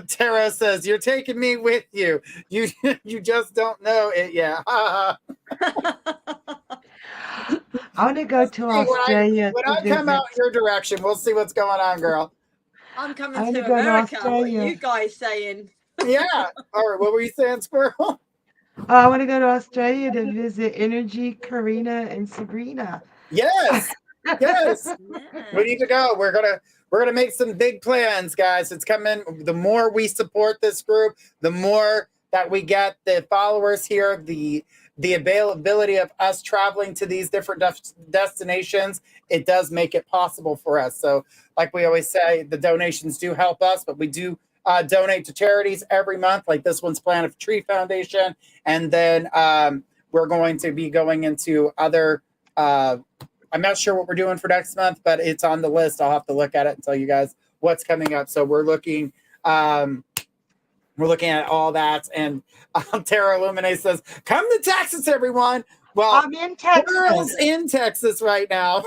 Tara says, you're taking me with you. You just don't know it yet. I want to go to Australia. When I come out your direction, we'll see what's going on, girl. I'm coming to America. What are you guys saying? Yeah. All right. What were you saying, Squirrel? I want to go to Australia to visit Energy, Karina, and Sabrina. Yes. Yes. We need to go. We're gonna make some big plans, guys. It's coming. The more we support this group, the more that we get the followers here, the availability of us traveling to these different destinations, it does make it possible for us. So like we always say, the donations do help us, but we do donate to charities every month. Like this one's Planet Tree Foundation. And then we're going to be going into other, I'm not sure what we're doing for next month, but it's on the list. I'll have to look at it and tell you guys what's coming up. So we're looking at all that. And Tara Illuminate says, come to Texas, everyone. Well, I'm in Texas. Girls in Texas right now.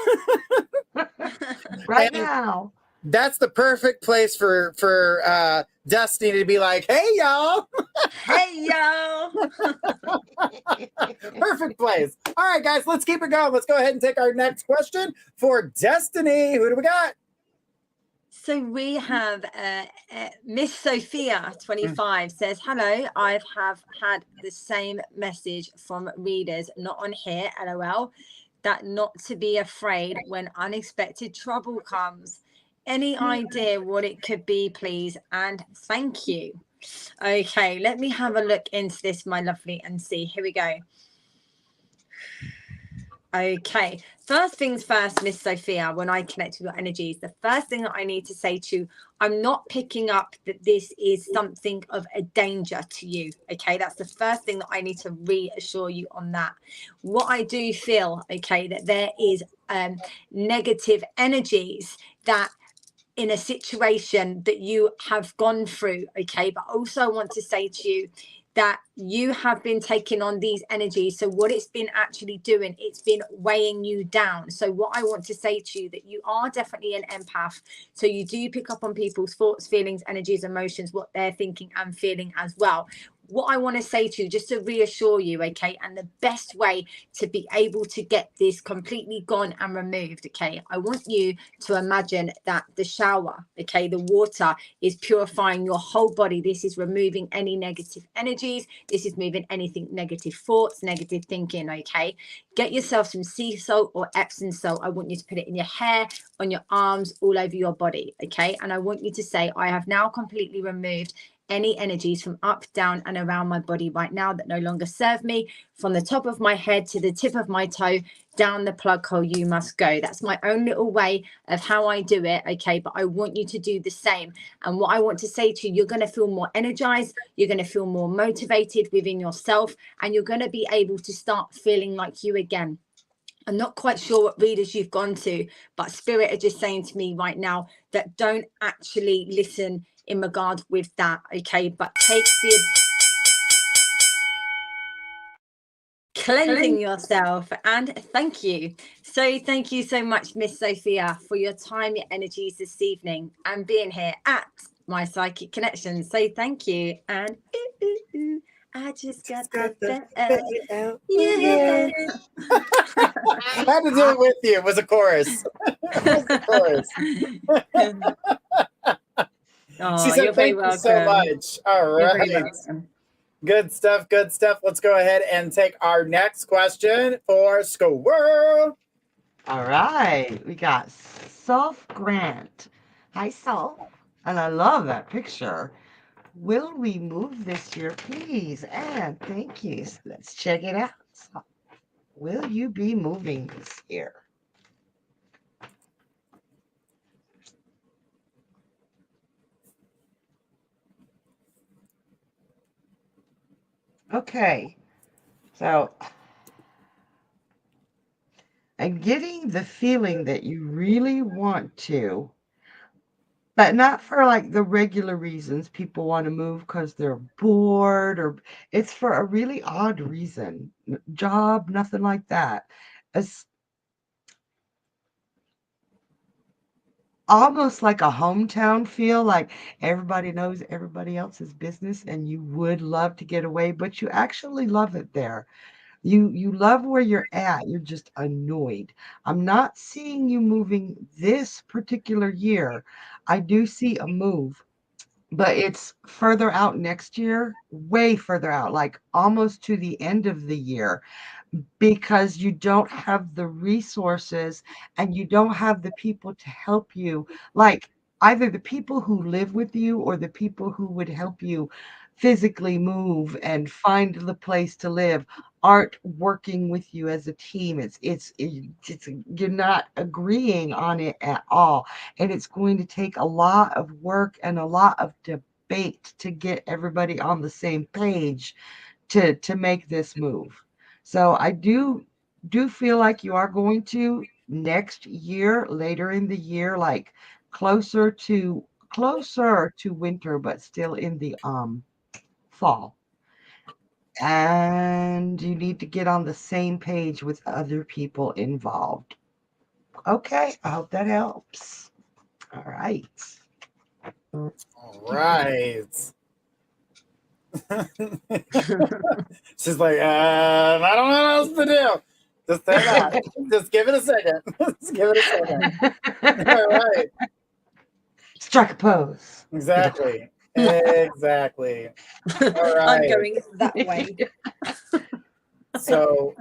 Right now. That's the perfect place for Destiny to be like, hey, y'all. Hey, y'all. Perfect place. All right, guys, let's keep it going. Let's go ahead and take our next question for Destiny. Who do we got? So we have Miss Sophia 25 says, hello, I have had the same message from readers, not on here, LOL, that not to be afraid when unexpected trouble comes. Any idea what it could be, please? And thank you. Okay, let me have a look into this, my lovely, and see. Here we go. Okay, first things first, Miss Sophia, when I connect with your energies, the first thing that I need to say to you, I'm not picking up that this is something of a danger to you. Okay, that's the first thing that I need to reassure you on that. What I do feel, okay, that there is negative energies that in a situation that you have gone through, okay, but also I want to say to you that you have been taking on these energies. So what it's been actually doing, it's been weighing you down. So what I want to say to you, that you are definitely an empath. So you do pick up on people's thoughts, feelings, energies, emotions, what they're thinking and feeling as well. What I want to say to you, just to reassure you, okay, and the best way to be able to get this completely gone and removed, okay, I want you to imagine that the shower, okay, the water is purifying your whole body. This is removing any negative energies. This is moving anything, negative thoughts, negative thinking, okay. Get yourself some sea salt or Epsom salt. I want you to put it in your hair, on your arms, all over your body, okay. And I want you to say, I have now completely removed any energies from up, down, and around my body right now that no longer serve me, from the top of my head to the tip of my toe, down the plug hole you must go. That's my own little way of how I do it, okay? But I want you to do the same. And what I want to say to you, you're going to feel more energized, you're going to feel more motivated within yourself, and you're going to be able to start feeling like you again. I'm not quite sure what readers you've gone to, but Spirit are just saying to me right now that don't actually listen in regard with that, okay? But take the cleansing yourself, and thank you. So thank you so much, Miss Sophia, for your time, your energies this evening, and being here at my Psychic Connection. So thank you, and I just got the bell. Yeah. I had to do it with you. It was a chorus. It was a chorus. Oh, She said, you're very thank welcome. you so much. All right. Good stuff. Good stuff. Let's go ahead and take our next question for Squirrel. All right. We got Self Grant. Hi, Self. And I love that picture. Will we move this year, please? And thank you. So let's check it out. So, will you be moving this year? Okay, so I'm getting the feeling that you really want to, but not for like the regular reasons people want to move because they're bored, or it's for a really odd reason. Job, nothing like that. It's almost like a hometown feel, like everybody knows everybody else's business and you would love to get away, but you actually love it there. You love where you're at. You're just annoyed. I'm not seeing you moving this particular year. I do see a move, but it's further out next year, way further out, like almost to the end of the year, because you don't have the resources and you don't have the people to help you, like either the people who live with you or the people who would help you physically move and find the place to live aren't working with you as a team. It's you're not agreeing on it at all, and it's going to take a lot of work and a lot of debate to get everybody on the same page to make this move. So I do feel like you are going to next year, later in the year, like closer to winter, but still in the fall. And you need to get on the same page with other people involved. Okay, I hope that helps. All right. All right. She's like, I don't know what else to do. Just hang on. Just give it a second. Just give it a second. All right. Strike a pose. Exactly. Exactly. All right. I'm going that way. So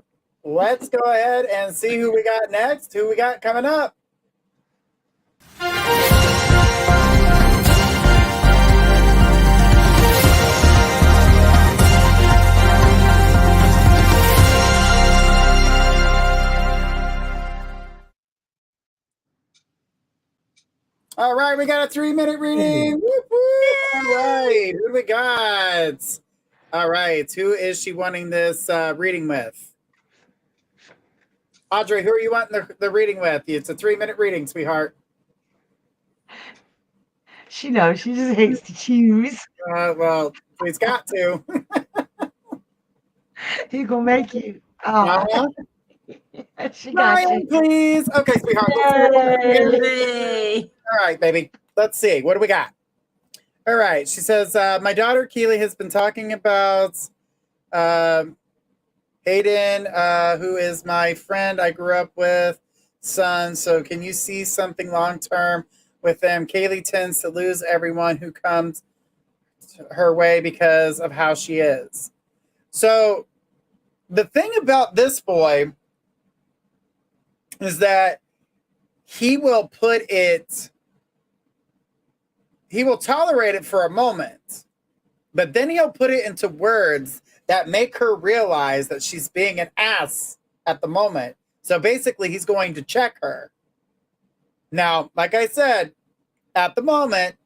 let's go ahead and see who we got next. Who we got coming up. All right, we got a 3-minute reading. Whoop, whoop. All right, who do we got? All right, who is she wanting this reading with? Audrey, who are you wanting the reading with? It's a 3-minute reading, sweetheart. She knows. She just hates to choose. Well, he's got to. He gonna make you. Uh-huh. She got Ryan, you. please. Okay, sweetheart. Let's see what we got. Yay. All right, baby. Let's see. What do we got? All right. She says, my daughter Keely has been talking about Hayden, who is my friend I grew up with, son. So can you see something long-term with them? Kaylee tends to lose everyone who comes her way because of how she is. So the thing about this boy is that he will tolerate it for a moment, but then he'll put it into words that make her realize that she's being an ass at the moment. So basically, he's going to check her. Now, like I said, at the moment,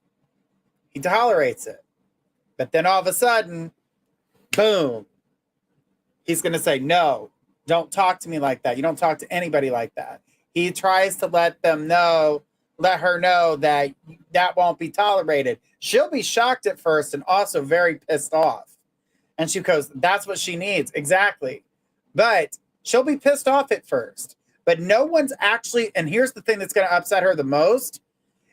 he tolerates it. But then all of a sudden, boom, he's going to say, no, don't talk to me like that. You don't talk to anybody like that. He tries to let her know that that won't be tolerated. She'll be shocked at first and also very pissed off. And she goes, that's what she needs. Exactly. But she'll be pissed off at first. But no one's actually, and here's the thing that's going to upset her the most,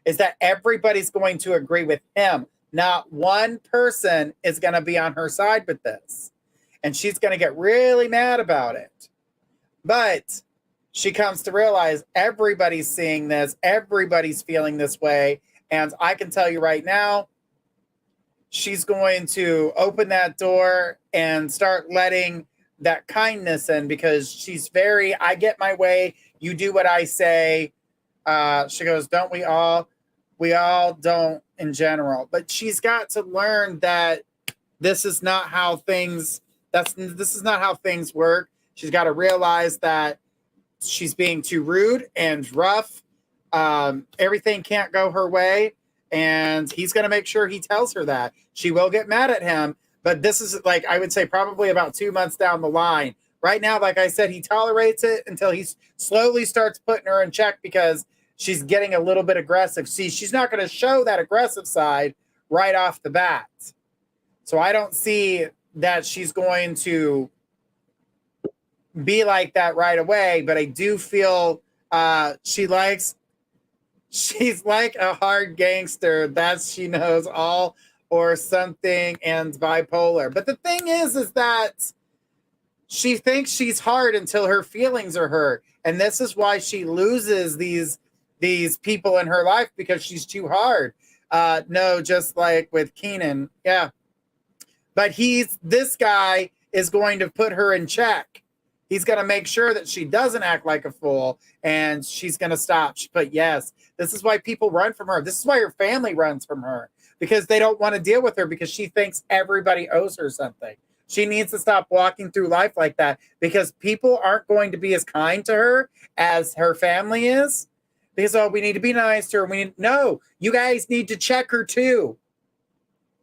is that everybody's going to agree with him. Not one person is going to be on her side with this. And she's going to get really mad about it. But she comes to realize everybody's seeing this. Everybody's feeling this way. And I can tell you right now, she's going to open that door and start letting that kindness in, because she's very, I get my way. You do what I say. She goes, don't we all? We all don't in general. But she's got to learn that this is not how things work. She's got to realize that she's being too rude and rough. Everything can't go her way. And he's going to make sure he tells her that. She will get mad at him. But this is, like, I would say probably about 2 months down the line. Right now, like I said, he tolerates it until he slowly starts putting her in check, because she's getting a little bit aggressive. See, she's not going to show that aggressive side right off the bat. So I don't see that she's going to be like that right away. But I do feel she's like a hard gangster that she knows all or something and bipolar. But the thing is that she thinks she's hard until her feelings are hurt. And this is why she loses these people in her life, because she's too hard. No, just like with Keenan. Yeah. But this guy is going to put her in check. He's going to make sure that she doesn't act like a fool, and she's going to stop. But yes, this is why people run from her. This is why her family runs from her, because they don't want to deal with her, because she thinks everybody owes her something. She needs to stop walking through life like that, because people aren't going to be as kind to her as her family is. Because, oh, we need to be nice to her. No, you guys need to check her too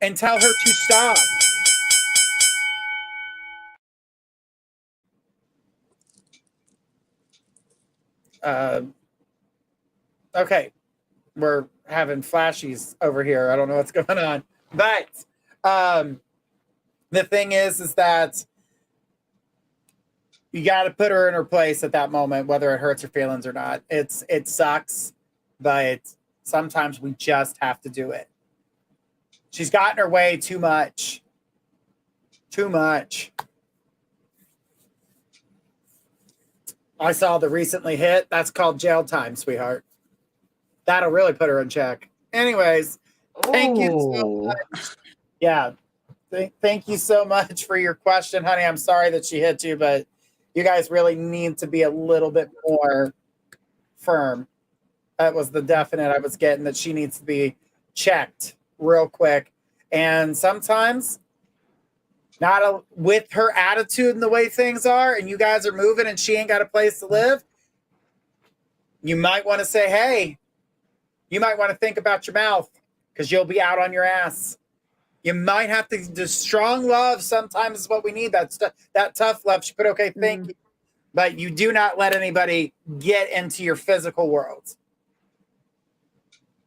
and tell her to stop. Okay, we're having flashies over here. I don't know what's going on. But the thing is that you got to put her in her place at that moment, whether it hurts her feelings or not. It sucks, but sometimes we just have to do it. She's gotten her way too much. Too much. I saw the recently hit. That's called jail time, sweetheart. That'll really put her in check. Anyways, thank you so much. Yeah. Thank you so much for your question, honey. I'm sorry that she hit you, but you guys really need to be a little bit more firm. That was the definite I was getting, that she needs to be checked real quick. And sometimes with her attitude and the way things are, and you guys are moving and she ain't got a place to live, you might want to say, hey, You might want to think about your mouth because you'll be out on your ass. You might have to do strong love. Sometimes is what we need. That tough love. She put, okay, thank you. But you do not let anybody get into your physical world.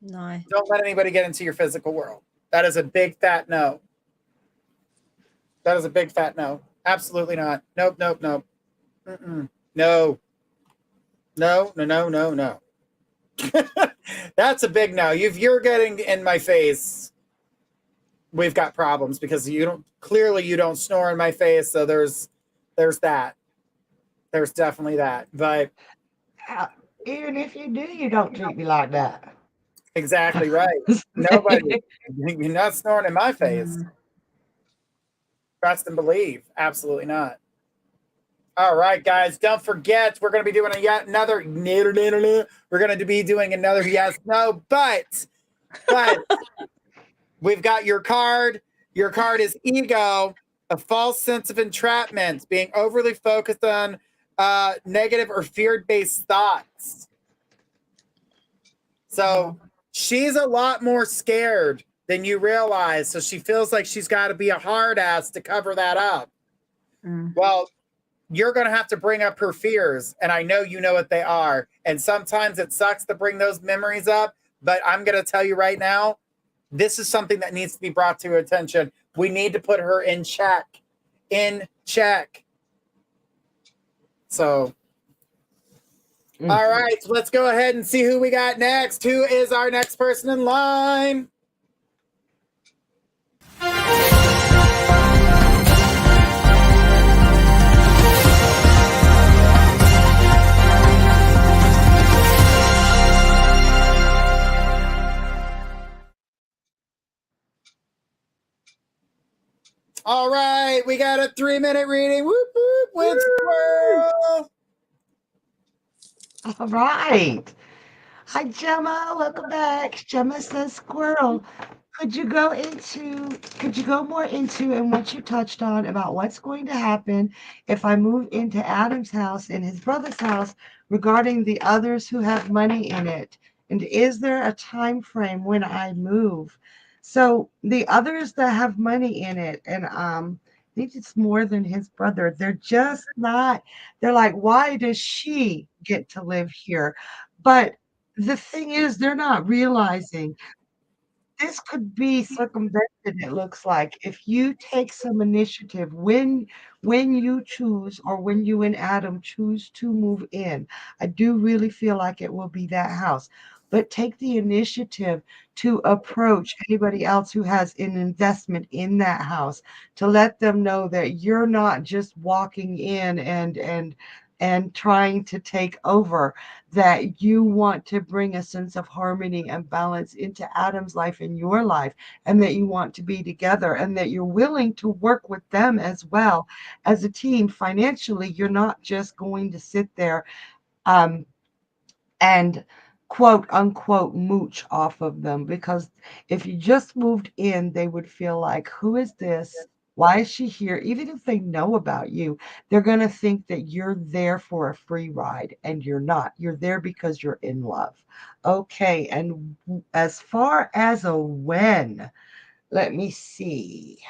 No. Don't let anybody get into your physical world. That is a big fat no. That is a big fat no. Absolutely not. Nope, nope, nope. Mm-mm. No. No, no, no, no, no. That's a big no. If you're getting in my face, we've got problems because you don't snore in my face. So there's that. There's definitely that. But even if you do, you don't treat me like that. exactly right. Nobody, you're not snoring in my face. Trust and believe. Absolutely not. All right, guys, don't forget, we're going to be doing another, we're going to be doing another yes, no, but we've got your card. Your card is ego, a false sense of entrapment, being overly focused on negative or fear-based thoughts. So she's a lot more scared than you realize. So she feels like she's got to be a hard ass to cover that up. Well, you're going to have to bring up her fears. And I know you know what they are. And sometimes it sucks to bring those memories up. But I'm going to tell you right now, this is something that needs to be brought to attention. We need to put her in check. In check. So, all right, let's go ahead and see who we got next. Who is our next person in line? All right, we got a 3-minute reading. Whoop, whoop, with Squirrel. All right. Hi, Gemma. Welcome back. Gemma says, Squirrel, could you go more into and what you touched on about what's going to happen if I move into Adam's house and his brother's house regarding the others who have money in it? And is there a time frame when I move? So the others that have money in it, and I think it's more than his brother, they're just not, they're like, why does she get to live here? But the thing is, they're not realizing this could be circumvented, it looks like, if you take some initiative when you choose or when you and Adam choose to move in. I do really feel like it will be that house. But take the initiative to approach anybody else who has an investment in that house to let them know that you're not just walking in and trying to take over, that you want to bring a sense of harmony and balance into Adam's life and your life, and that you want to be together, and that you're willing to work with them as well as a team financially. You're not just going to sit there and quote unquote mooch off of them, because if you just moved in, they would feel like, who is this? Why is she here? Even if they know about you, they're going to think that you're there for a free ride, and you're not. You're there because you're in love. Okay, and as far as a when, let me see.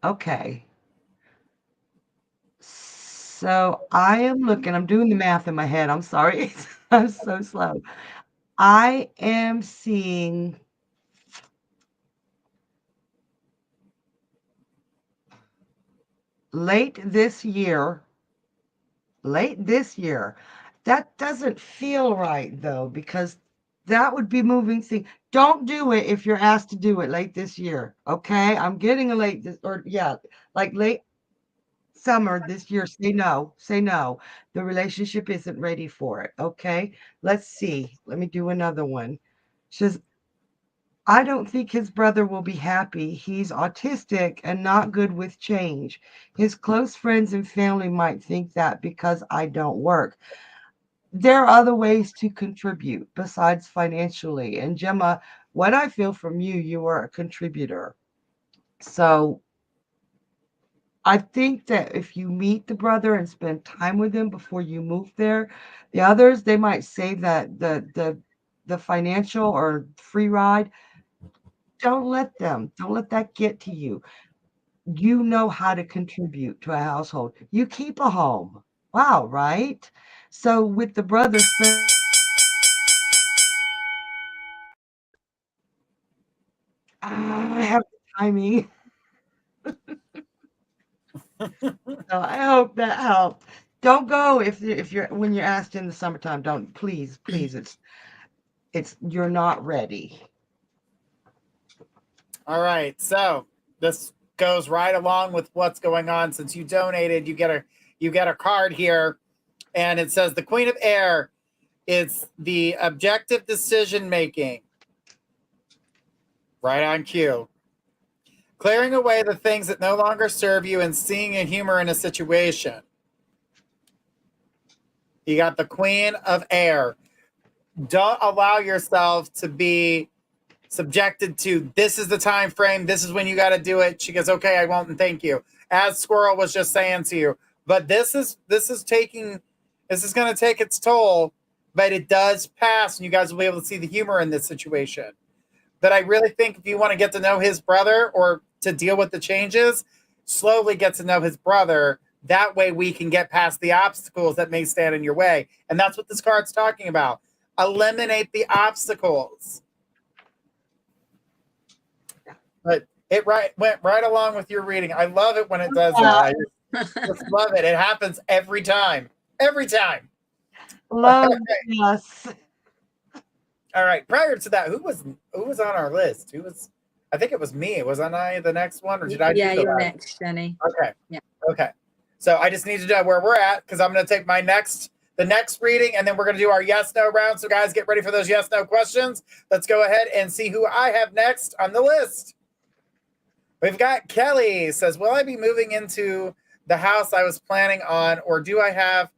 Okay. So I am looking, I'm doing the math in my head. I'm sorry. I'm so slow. I am seeing late this year. That doesn't feel right though, because that would be moving things. Don't do it if you're asked to do it late this year. Okay. I'm getting a late this, or yeah, like late summer this year. Say no. Say no. The relationship isn't ready for it. Okay. Let's see. Let me do another one. She says, I don't think his brother will be happy. He's autistic and not good with change. His close friends and family might think that because I don't work. There are other ways to contribute besides financially. And Gemma, what I feel from you, you are a contributor. So I think that if you meet the brother and spend time with him before you move there, the others, they might save that the financial or free ride. Don't let that get to you. You know how to contribute to a household. You keep a home. Wow, right? So with the brother spend I have the timing. So I hope that helped. Don't go if you're when you're asked in the summertime. Don't please. It's you're not ready. All right, so this goes right along with what's going on. Since you donated, you get a card here, and it says the Queen of Air. It's the objective decision making. Right on cue. Clearing away the things that no longer serve you and seeing a humor in a situation. You got the Queen of Air. Don't allow yourself to be subjected to this is the time frame, this is when you got to do it. She goes, okay, I won't, and thank you. As Squirrel was just saying to you, but this is going to take its toll, but it does pass, and you guys will be able to see the humor in this situation. But I really think if you want to get to know his brother or to deal with the changes, slowly get to know his brother. That way we can get past the obstacles that may stand in your way. And that's what this card's talking about. Eliminate the obstacles. But it went right along with your reading. I love it when it does that. I just love it. It happens every time. Every time. Love us. All right. Prior to that, who was on our list? I think it was me. Was I the next one, or did I? Yeah, you're next, Jenny. Okay. Yeah. Okay. So I just need to know where we're at because I'm going to take the next reading, and then we're going to do our yes/no round. So guys, get ready for those yes/no questions. Let's go ahead and see who I have next on the list. We've got Kelly says, will I be moving into the house I was planning on, or do I have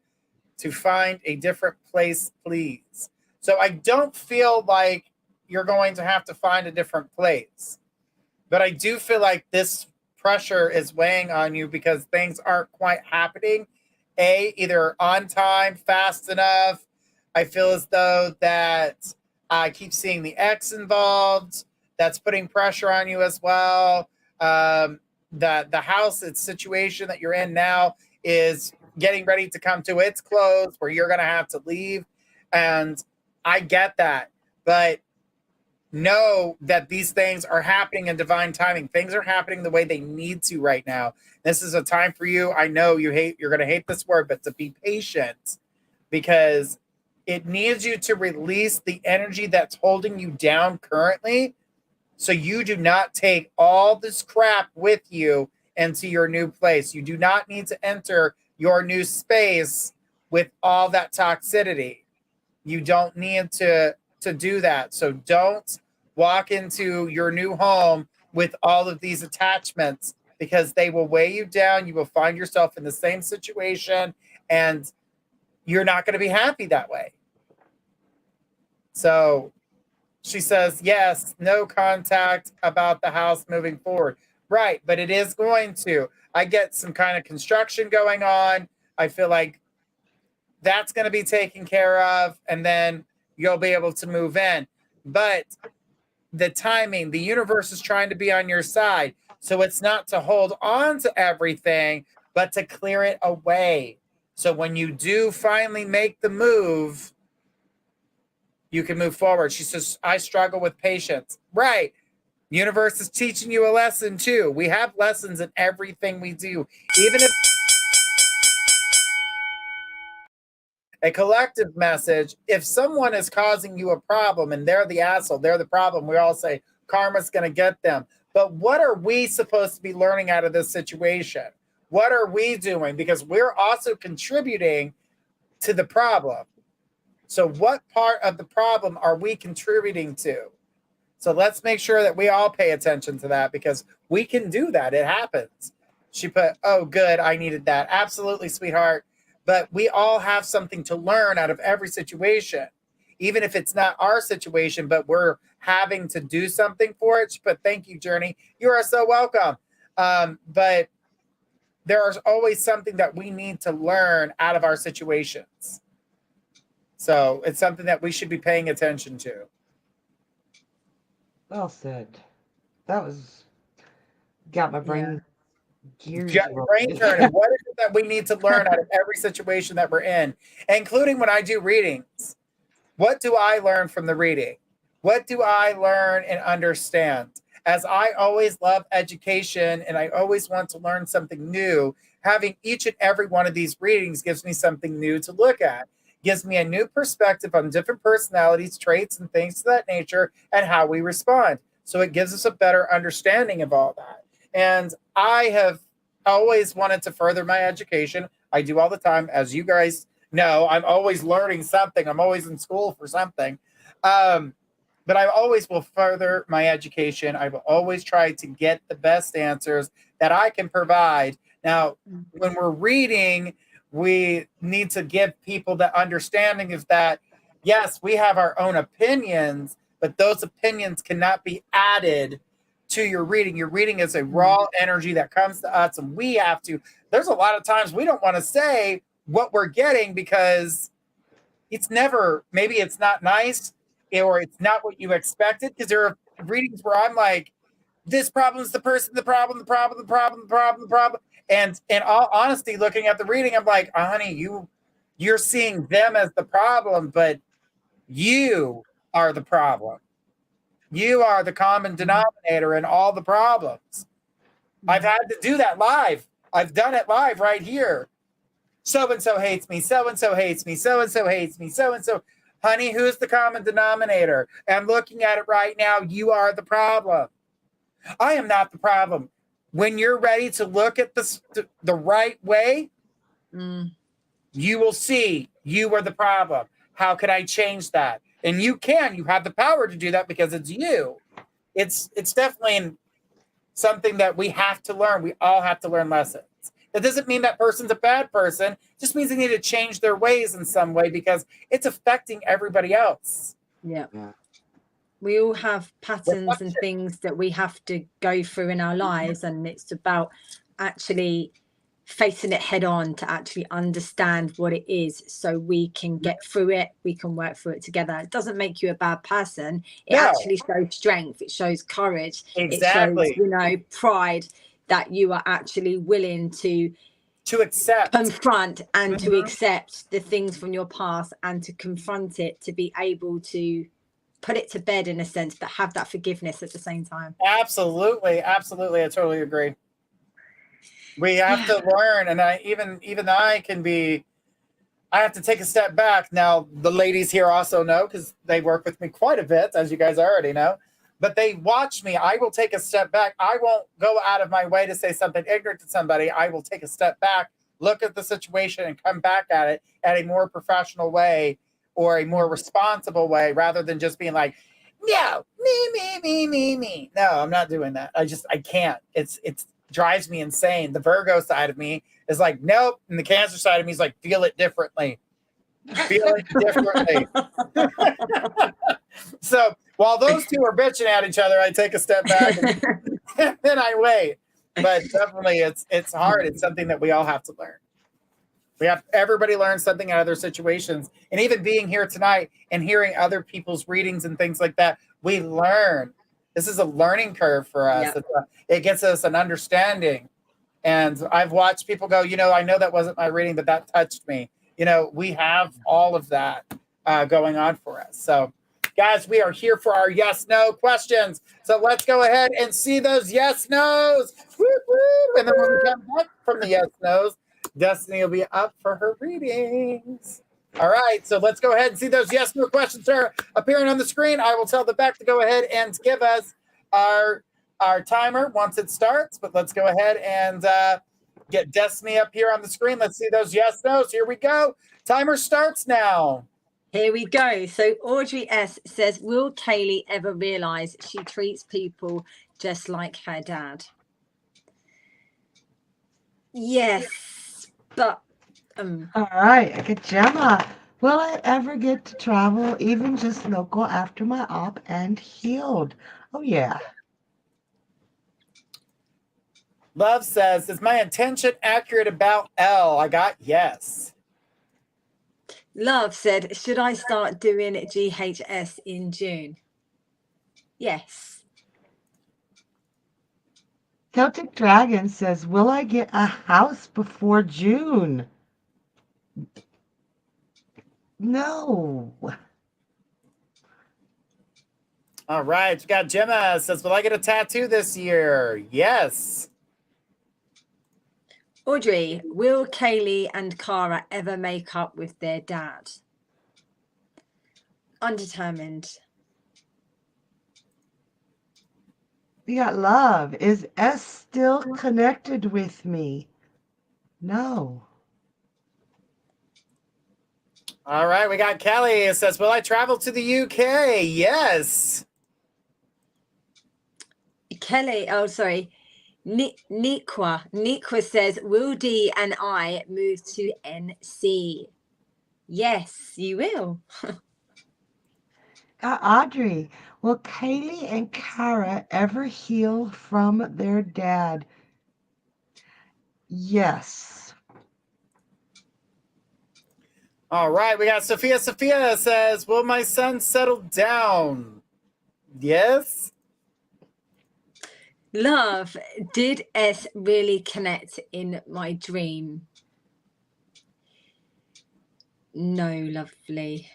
to find a different place, please? So I don't feel like you're going to have to find a different place, but I do feel like this pressure is weighing on you because things aren't quite happening. Either on time, fast enough. I feel as though that I keep seeing the ex involved. That's putting pressure on you as well. The house, its situation that you're in now is getting ready to come to its close where you're going to have to leave. And I get that, but know that these things are happening in divine timing. Things are happening the way they need to right now. This is a time for you. I know you're going to hate this word, but to be patient because it needs you to release the energy that's holding you down currently. So you do not take all this crap with you into your new place. You do not need to enter your new space with all that toxicity. You don't need to do that. So don't walk into your new home with all of these attachments because they will weigh you down. You will find yourself in the same situation and you're not going to be happy that way. So she says, yes, no contact about the house moving forward. Right, but it is going to. I get some kind of construction going on. I feel like that's going to be taken care of, and then you'll be able to move in. But the timing, the universe is trying to be on your side. So it's not to hold on to everything, but to clear it away. So when you do finally make the move, you can move forward. She says, I struggle with patience. Right. Universe is teaching you a lesson too. We have lessons in everything we do. Even if a collective message, if someone is causing you a problem and they're the asshole, they're the problem, we all say karma's going to get them. But what are we supposed to be learning out of this situation? What are we doing? Because we're also contributing to the problem. So what part of the problem are we contributing to? So let's make sure that we all pay attention to that because we can do that. It happens. She put, oh, good. I needed that. Absolutely, sweetheart. But we all have something to learn out of every situation, even if it's not our situation, but we're having to do something for it. She put, thank you, Journey. You are so welcome. But there's always something that we need to learn out of our situations. So it's something that we should be paying attention to. Well said. That was got my brain gears Get your brain rolling. turning. What is it that we need to learn out of every situation that we're in, including when I do readings? What do I learn from the reading? What do I learn and understand? As I always love education and I always want to learn something new, having each and every one of these readings gives me something new to look at, gives me a new perspective on different personalities, traits, and things of that nature, and how we respond. So it gives us a better understanding of all that. And I have always wanted to further my education. I do all the time. As you guys know, I'm always learning something. I'm always in school for something. But I always will further my education. I will always try to get the best answers that I can provide. Now, when we're reading, we need to give people the understanding of that, yes, we have our own opinions, but those opinions cannot be added to your reading. Your reading is a raw energy that comes to us, and we have to. There's a lot of times we don't want to say what we're getting because it's never, maybe it's not nice or it's not what you expected. Because there are readings where I'm like, this problem is the person, the problem, the problem, the problem, the problem, the problem. And in all honesty, looking at the reading, I'm like, oh, honey, you're seeing them as the problem, but you are the problem. You are the common denominator in all the problems. I've had to do that live. I've done it live right here. So-and-so hates me. So-and-so hates me. So-and-so hates me. So-and-so. Honey, who's the common denominator? I'm looking at it right now. You are the problem. I am not the problem. When you're ready to look at this the right way, you will see you are the problem. How can I change that? And you can. You have the power to do that because it's you. It's definitely something that we have to learn. We all have to learn lessons. That doesn't mean that person's a bad person. It just means they need to change their ways in some way because it's affecting everybody else. Yeah. We all have patterns and things that we have to go through in our lives, and it's about actually facing it head on to actually understand what it is so we can get through it, we can work through it together. It doesn't make you a bad person. It actually shows strength, it shows courage, it shows, pride, that you are actually willing to accept, confront and to accept the things from your past and to confront it, to be able to put it to bed in a sense, but have that forgiveness at the same time. Absolutely. I totally agree. We have to learn, and I have to take a step back. Now, the ladies here also know because they work with me quite a bit, as you guys already know, but they watch me. I will take a step back. I won't go out of my way to say something ignorant to somebody. I will take a step back, look at the situation, and come back at it at a more professional way or a more responsible way, rather than just being like, no, me. No, I'm not doing that. I can't. It's drives me insane. The Virgo side of me is like, nope. And the Cancer side of me is like, feel it differently. So while those two are bitching at each other, I take a step back and then I wait. But definitely it's hard. It's something that we all have to learn. Everybody learns something out of their situations. And even being here tonight and hearing other people's readings and things like that, we learn. This is a learning curve for us. Yeah. It gets us an understanding. And I've watched people go, I know that wasn't my reading, but that touched me. We have all of that going on for us. So, guys, we are here for our yes-no questions. So let's go ahead and see those yes-nos. Woo, woo. And then when we come back from the yes-nos, Destiny will be up for her readings. All right, so let's go ahead and see those yes-no questions are appearing on the screen. I will tell the back to go ahead and give us our timer once it starts. But let's go ahead and get Destiny up here on the screen. Let's see those yes-nos. Here we go. Timer starts now. Here we go. So Audrey S. says, will Kaylee ever realize she treats people just like her dad? Yes, but... All right, good Gemma. Will I ever get to travel, even just local, after my op and healed? Oh, yeah. Love says, is my intention accurate about L? I got yes. Love said, should I start doing GHS in June? Yes. Celtic Dragon says, will I get a house before June? No. All right. We got Gemma says, will I get a tattoo this year? Yes. Audrey, will Kaylee and Cara ever make up with their dad? Undetermined. We got Love. Is S still connected with me? No. All right. We got Kelly. It says, will I travel to the UK? Yes. Kelly, oh, sorry. Nikwa says, will D and I move to NC? Yes, you will. Audrey, will Kaylee and Cara ever heal from their dad? Yes. All right. We got Sophia. Sophia says, will my son settle down? Yes. Love, did S really connect in my dream? No, lovely.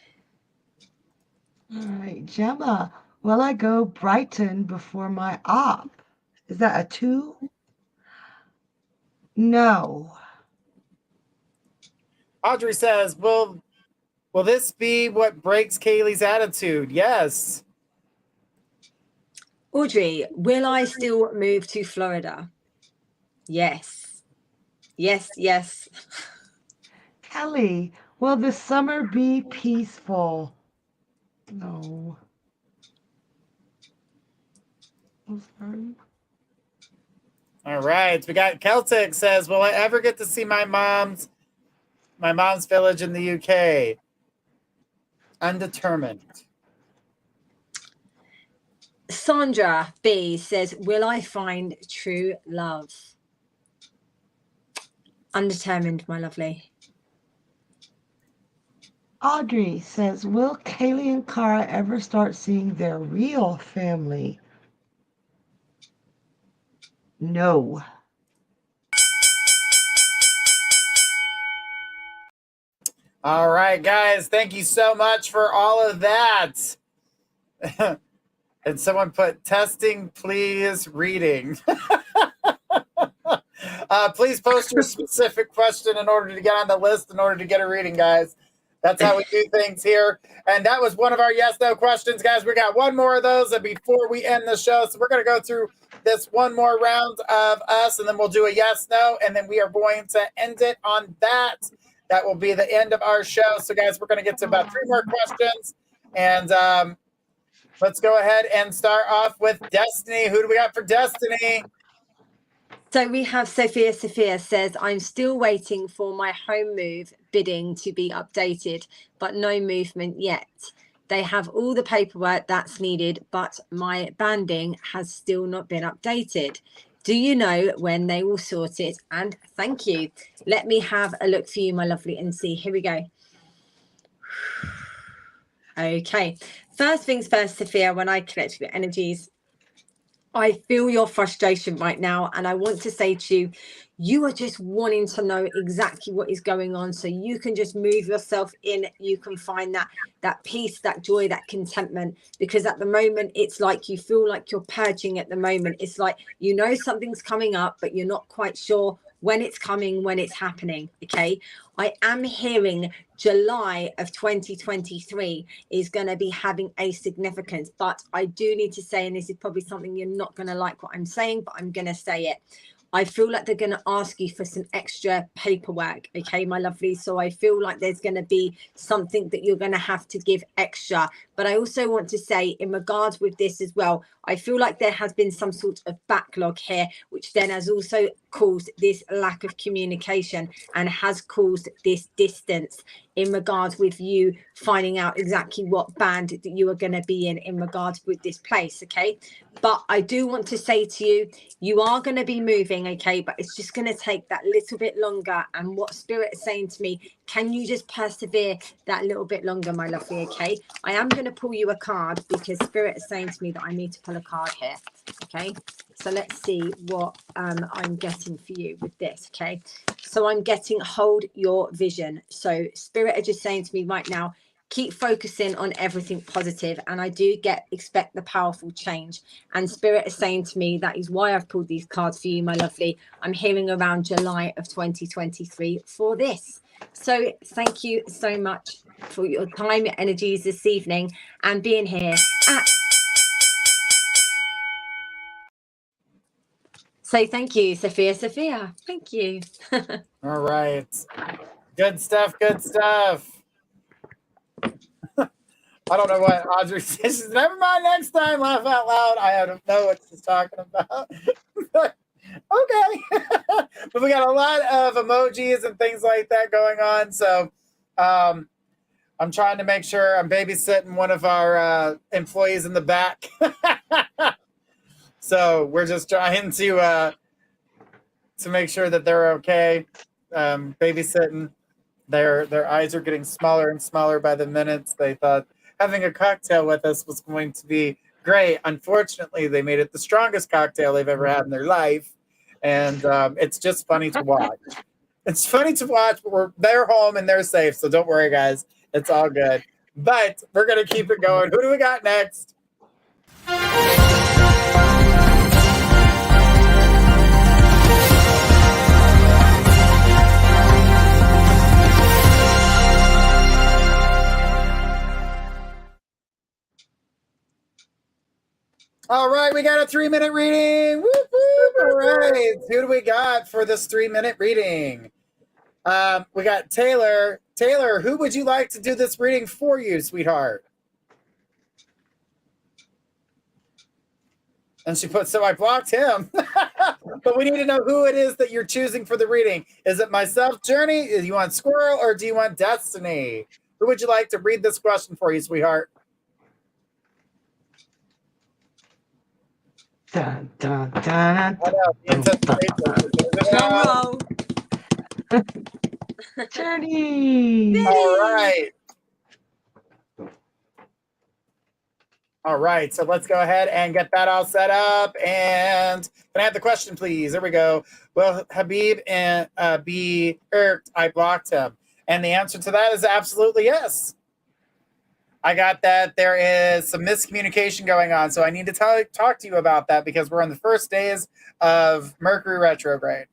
All right, Gemma, will I go Brighton before my op? Is that a 2? No. Audrey says, will this be what breaks Kaylee's attitude? Yes. Audrey, will I still move to Florida? Yes. Yes, yes. Kelly, will the summer be peaceful? No. I'm sorry. All right. We got Celtic says, will I ever get to see my mom's village in the UK? Undetermined. Sandra B says, will I find true love? Undetermined, my lovely. Audrey says, will Kaylee and Cara ever start seeing their real family? No. All right, guys. Thank you so much for all of that. And someone put testing, please, reading. Please post your specific question in order to get on the list, in order to get a reading, guys. That's how we do things here. And that was one of our yes-no questions, guys. We got one more of those before we end the show. So we're going to go through this one more round of us, and then we'll do a yes-no, and then we are going to end it on that. That will be the end of our show. So, guys, we're going to get to about 3 more questions. And let's go ahead and start off with Destiny. Who do we got for Destiny? So we have Sophia. Sophia says, I'm still waiting for my home move bidding to be updated, but no movement yet. They have all the paperwork that's needed, but my banding has still not been updated. Do you know when they will sort it? And thank you. Let me have a look for you, my lovely, and see. Here we go. Okay. First things first, Sophia, when I connect with your energies, I feel your frustration right now. And I want to say to you, you are just wanting to know exactly what is going on so you can just move yourself in. You can find that peace, that joy, that contentment, because at the moment it's like you feel like you're purging at the moment. It's like, you know, something's coming up, but you're not quite sure when it's coming, when it's happening. Okay. I am hearing July of 2023 is going to be having a significance, but I do need to say, and this is probably something you're not going to like what I'm saying, but I'm going to say it. I feel like they're going to ask you for some extra paperwork. Okay, my lovely. So I feel like there's going to be something that you're going to have to give extra, But I also want to say in regards with this as well, I feel like there has been some sort of backlog here, which then has also caused this lack of communication and has caused this distance in regards with you finding out exactly what band that you are going to be in regards with this place. Okay, but I do want to say to you, you are going to be moving, okay, but it's just going to take that little bit longer. And what Spirit is saying to me, can you just persevere that little bit longer, my lovely? Okay, I am going to pull you a card because Spirit is saying to me that I need to pull a card here. Okay, so let's see what I'm getting for you with this. Okay, so I'm getting hold your vision. So Spirit are just saying to me right now, keep focusing on everything positive, and I do expect the powerful change. And Spirit is saying to me that is why I've pulled these cards for you, my lovely. I'm hearing around July of 2023 for this. So thank you so much for your time, your energies this evening, and being here at So thank you, Sophia. Thank you. All right. Good stuff. Good stuff. I don't know what Audrey says. Never mind, next time, laugh out loud. I don't know what she's talking about. Okay. But we got a lot of emojis and things like that going on. So I'm trying to make sure I'm babysitting one of our employees in the back. So we're just trying to make sure that they're okay. Babysitting. Their eyes are getting smaller and smaller by the minutes. They thought having a cocktail with us was going to be great. Unfortunately, they made it the strongest cocktail they've ever had in their life. And it's just funny to watch. It's funny to watch, but they're home and they're safe. So don't worry, guys. It's all good. But we're going to keep it going. Who do we got next? All right, we got a 3-minute reading. Whoop, whoop. All right, who do we got for this 3-minute reading? We got Taylor. Taylor, who would you like to do this reading for you, sweetheart? And she put, so I blocked him. But we need to know who it is that you're choosing for the reading. Is it myself, Journey? Do you want Squirrel, or do you want Destiny? Who would you like to read this question for you, sweetheart? Dun, dun, dun, I know, the anticipation. Drum roll. Journey. All right. All right, so let's go ahead and get that all set up. And can I have the question, please? There we go. Will Habib be irked? I blocked him. And the answer to that is absolutely yes. I got that there is some miscommunication going on. So I need to talk to you about that because we're on the first days of Mercury retrograde.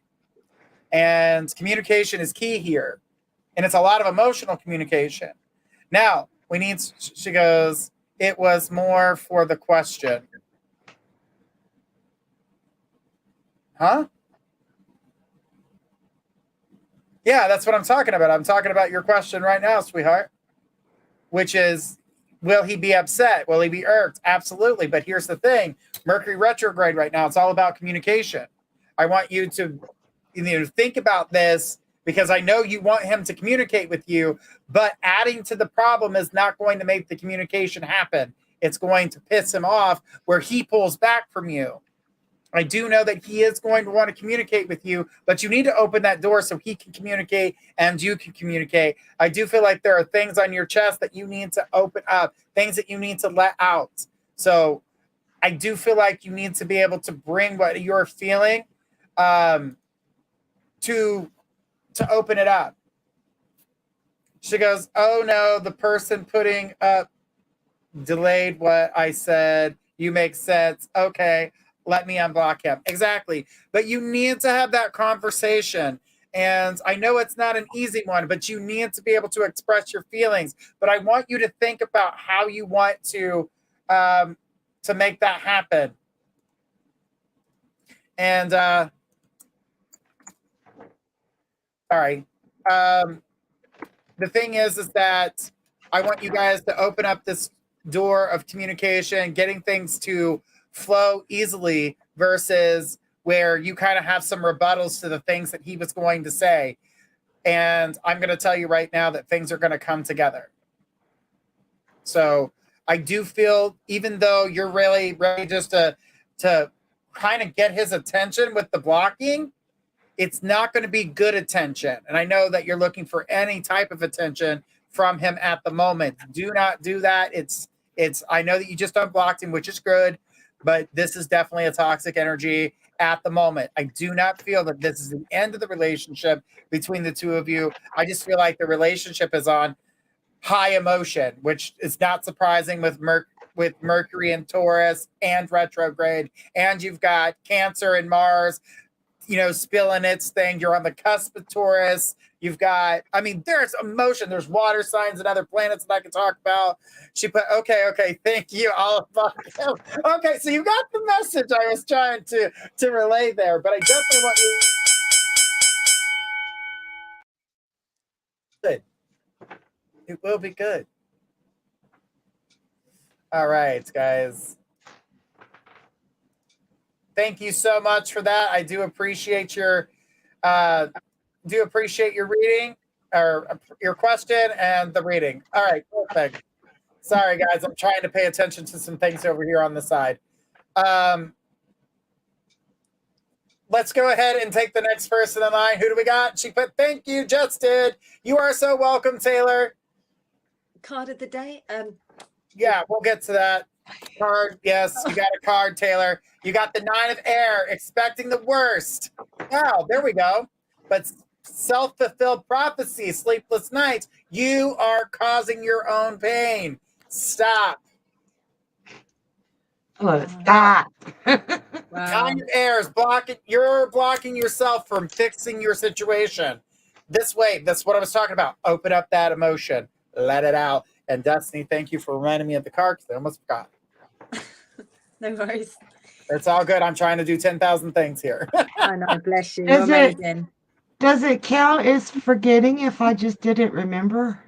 And communication is key here. And it's a lot of emotional communication. Now, she goes, it was more for the question. Huh? Yeah, that's what I'm talking about. I'm talking about your question right now, sweetheart, which is, will he be upset? Will he be irked? Absolutely. But here's the thing. Mercury retrograde right now, it's all about communication. I want you to think about this because I know you want him to communicate with you, but adding to the problem is not going to make the communication happen. It's going to piss him off where he pulls back from you. I do know that he is going to want to communicate with you, but you need to open that door so he can communicate and you can communicate. I do feel like there are things on your chest that you need to open up, things that you need to let out. So I do feel like you need to be able to bring what you're feeling to open it up. She goes, oh no, the person putting up delayed what I said. You make sense. Okay, let me unblock him. Exactly. But you need to have that conversation. And I know it's not an easy one, but you need to be able to express your feelings. But I want you to think about how you want to make that happen. And sorry. The thing is that I want you guys to open up this door of communication, getting things to flow easily versus where you kind of have some rebuttals to the things that he was going to say. And I'm going to tell you right now that things are going to come together. So I do feel, even though you're really ready just to kind of get his attention with the blocking, it's not going to be good attention. And I know that you're looking for any type of attention from him at the moment. Do not do that. I know that you just unblocked him, which is good, but this is definitely a toxic energy at the moment. I do not feel that this is the end of the relationship between the two of you. I just feel like the relationship is on high emotion, which is not surprising with Mercury and Taurus and retrograde, and you've got Cancer and Mars, spilling its thing. You're on the cusp of Taurus. You've got, there's emotion. There's water signs and other planets that I can talk about. She put, okay, thank you. Okay, so you got the message I was trying to relay there, but I definitely want you. Good. It will be good. All right, guys. Thank you so much for that. I do appreciate your reading, or your question and the reading. All right, perfect. Sorry, guys, I'm trying to pay attention to some things over here on the side. Let's go ahead and take the next person in line. Who do we got? She put, thank you, just did. You are so welcome, Taylor. Card of the day. Yeah, we'll get to that. Card, yes, you got a card, Taylor. You got the 9 of air, expecting the worst. Wow, there we go. But self-fulfilled prophecy, sleepless nights. You are causing your own pain. Stop. Oh, stop. Wow. 9 of air is blocking. You're blocking yourself from fixing your situation. This way, that's what I was talking about. Open up that emotion. Let it out. And Destiny, thank you for reminding me of the card because I almost forgot. No worries. It's all good. I'm trying to do 10,000 things here. I know, bless you. You're amazing. Does it count as forgetting if I just didn't remember?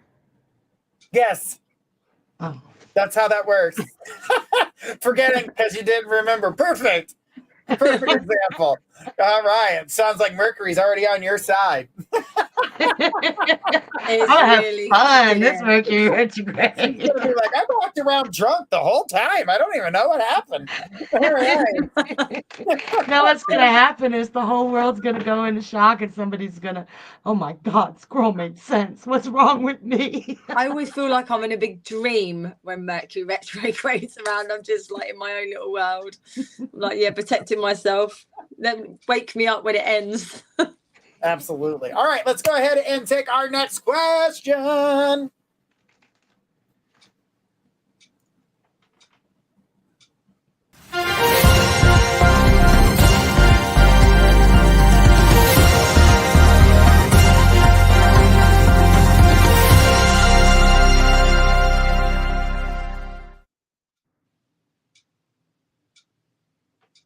Yes. Oh. That's how that works. Forgetting because you didn't remember. Perfect. Perfect example. All right. It sounds like Mercury's already on your side. I'll really have fun. This Mercury retrograde. She's gonna be like, I walked around drunk the whole time. I don't even know what happened. All right. Now what's gonna happen is the whole world's gonna go into shock, and somebody's gonna, oh my God, squirrel made sense. What's wrong with me? I always feel like I'm in a big dream when Mercury retrogrades around. I'm just like in my own little world, like, yeah, protecting myself. Then wake me up when it ends. Absolutely. All right, let's go ahead and take our next question.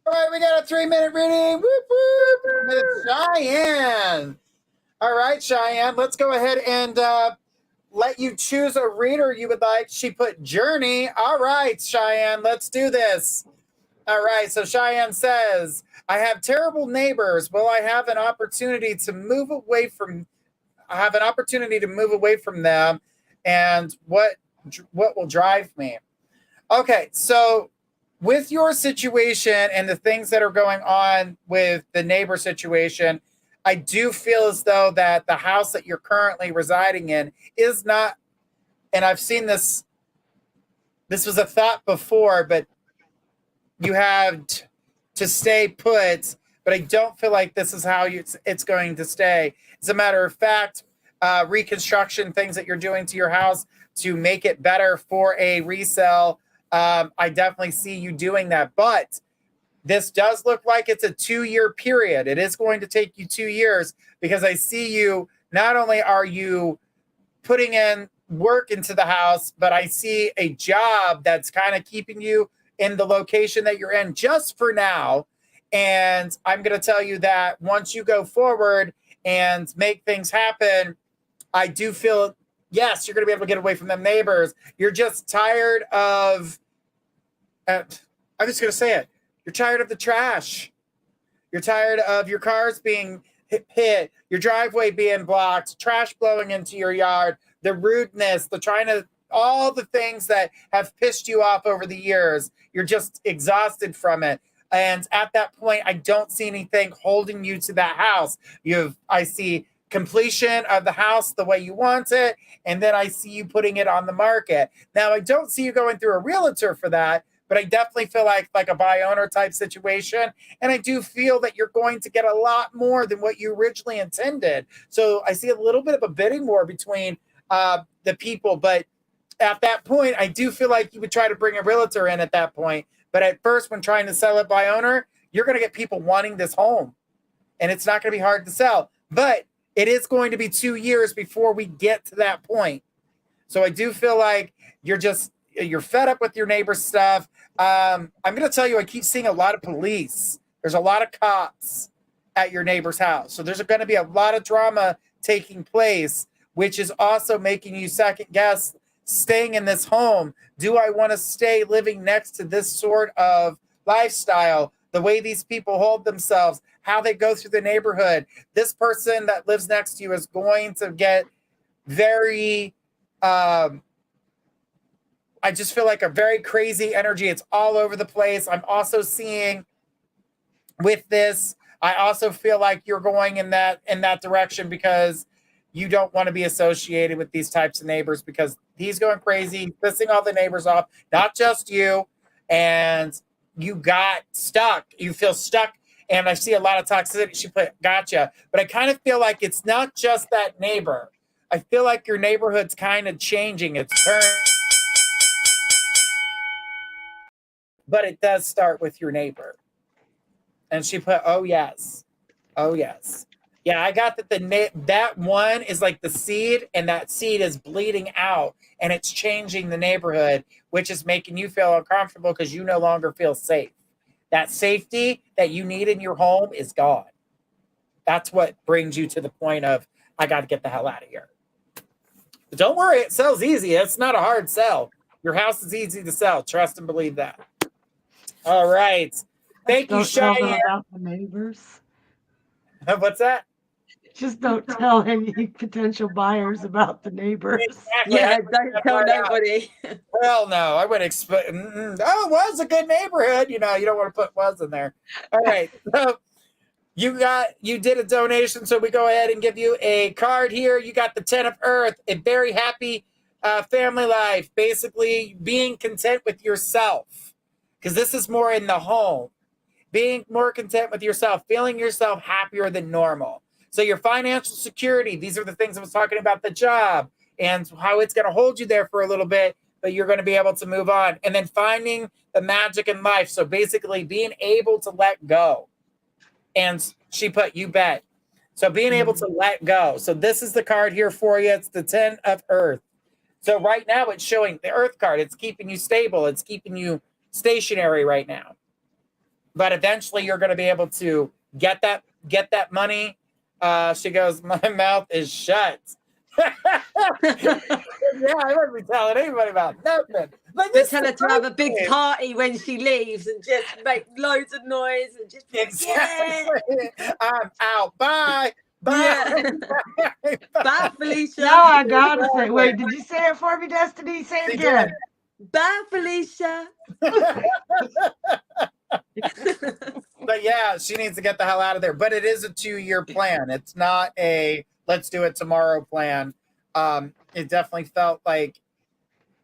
All right, we got a 3-minute reading. Whoop, whoop, with Cheyenne. All right, Cheyenne, let's go ahead and let you choose a reader you would like. She put Journey. All right, Cheyenne, let's do this. All right, so Cheyenne says, I have terrible neighbors. Will I have an opportunity to move away from them? And what will drive me? Okay, so with your situation and the things that are going on with the neighbor situation, I do feel as though that the house that you're currently residing in is not, and I've seen this was a thought before, but you have to stay put, but I don't feel like this is how it's going to stay. As a matter of fact, reconstruction, things that you're doing to your house to make it better for a resale, I definitely see you doing that, but this does look like it's a 2-year period. It is going to take you 2 years because I see you, not only are you putting in work into the house, but I see a job that's kind of keeping you in the location that you're in just for now. And I'm going to tell you that once you go forward and make things happen, I do feel Yes, you're going to be able to get away from them neighbors. You're just tired of, I'm just going to say it. You're tired of the trash. You're tired of your cars being hit, your driveway being blocked, trash blowing into your yard, the rudeness, all the things that have pissed you off over the years. You're just exhausted from it. And at that point, I don't see anything holding you to that house. I see completion of the house the way you want it, and then I see you putting it on the market. Now, I don't see you going through a realtor for that, but I definitely feel like a buy owner type situation. And I do feel that you're going to get a lot more than what you originally intended. So I see a little bit of a bidding war between the people. But at that point, I do feel like you would try to bring a realtor in at that point. But at first, when trying to sell it by owner, you're going to get people wanting this home. And it's not going to be hard to sell. But it is going to be 2 years before we get to that point. So I do feel like you're fed up with your neighbor's stuff. I'm going to tell you, I keep seeing a lot of police. There's a lot of cops at your neighbor's house. So there's going to be a lot of drama taking place, which is also making you second guess staying in this home. Do I want to stay living next to this sort of lifestyle? The way these people hold themselves, how they go through the neighborhood. This person that lives next to you is going to get very, I just feel like a very crazy energy. It's all over the place. I'm also seeing with this, I also feel like you're going in that direction because you don't want to be associated with these types of neighbors because he's going crazy, pissing all the neighbors off, not just you. And you got stuck. You feel stuck. And I see a lot of toxicity. She put gotcha. But I kind of feel like it's not just that neighbor. I feel like your neighborhood's kind of changing its turn. But it does start with your neighbor. And she put, oh, yes. Oh, yes. Yeah, I got that that one is like the seed, and that seed is bleeding out, and it's changing the neighborhood, which is making you feel uncomfortable because you no longer feel safe. That safety that you need in your home is gone. That's what brings you to the point of, I got to get the hell out of here. But don't worry, it sells easy. It's not a hard sell. Your house is easy to sell. Trust and believe that. All right. Thank you, Tell them Cheyenne. about the neighbors. What's that? Just don't tell any potential buyers about the neighbors. Exactly. Yeah, don't tell nobody. Well, no, I would expect. Oh, it was a good neighborhood. You don't want to put was in there. All right. So you did a donation, so we go ahead and give you a card here. You got the 10 of Earth, a very happy family life, basically being content with yourself, because this is more in the home. Being more content with yourself, feeling yourself happier than normal. So your financial security, these are the things I was talking about, the job and how it's going to hold you there for a little bit, but you're going to be able to move on. And then finding the magic in life. So basically being able to let go. And she put, you bet. So being able to let go. So this is the card here for you. It's the 10 of Earth. So right now it's showing the Earth card. It's keeping you stable. It's keeping you stationary right now. But eventually you're going to be able to get that money. She goes, my mouth is shut. Yeah, I wouldn't be telling anybody about nothing. But tell her to have a big party when she leaves and just make loads of noise and just exactly. Yeah. I'm out. Bye. Bye. Yeah. Bye, Felicia. No, I gotta say. Wait, did you say it for me, Destiny? Say it again. Bye, Felicia. But yeah, she needs to get the hell out of there. But it is a 2-year plan. It's not a let's do it tomorrow plan. It definitely felt like,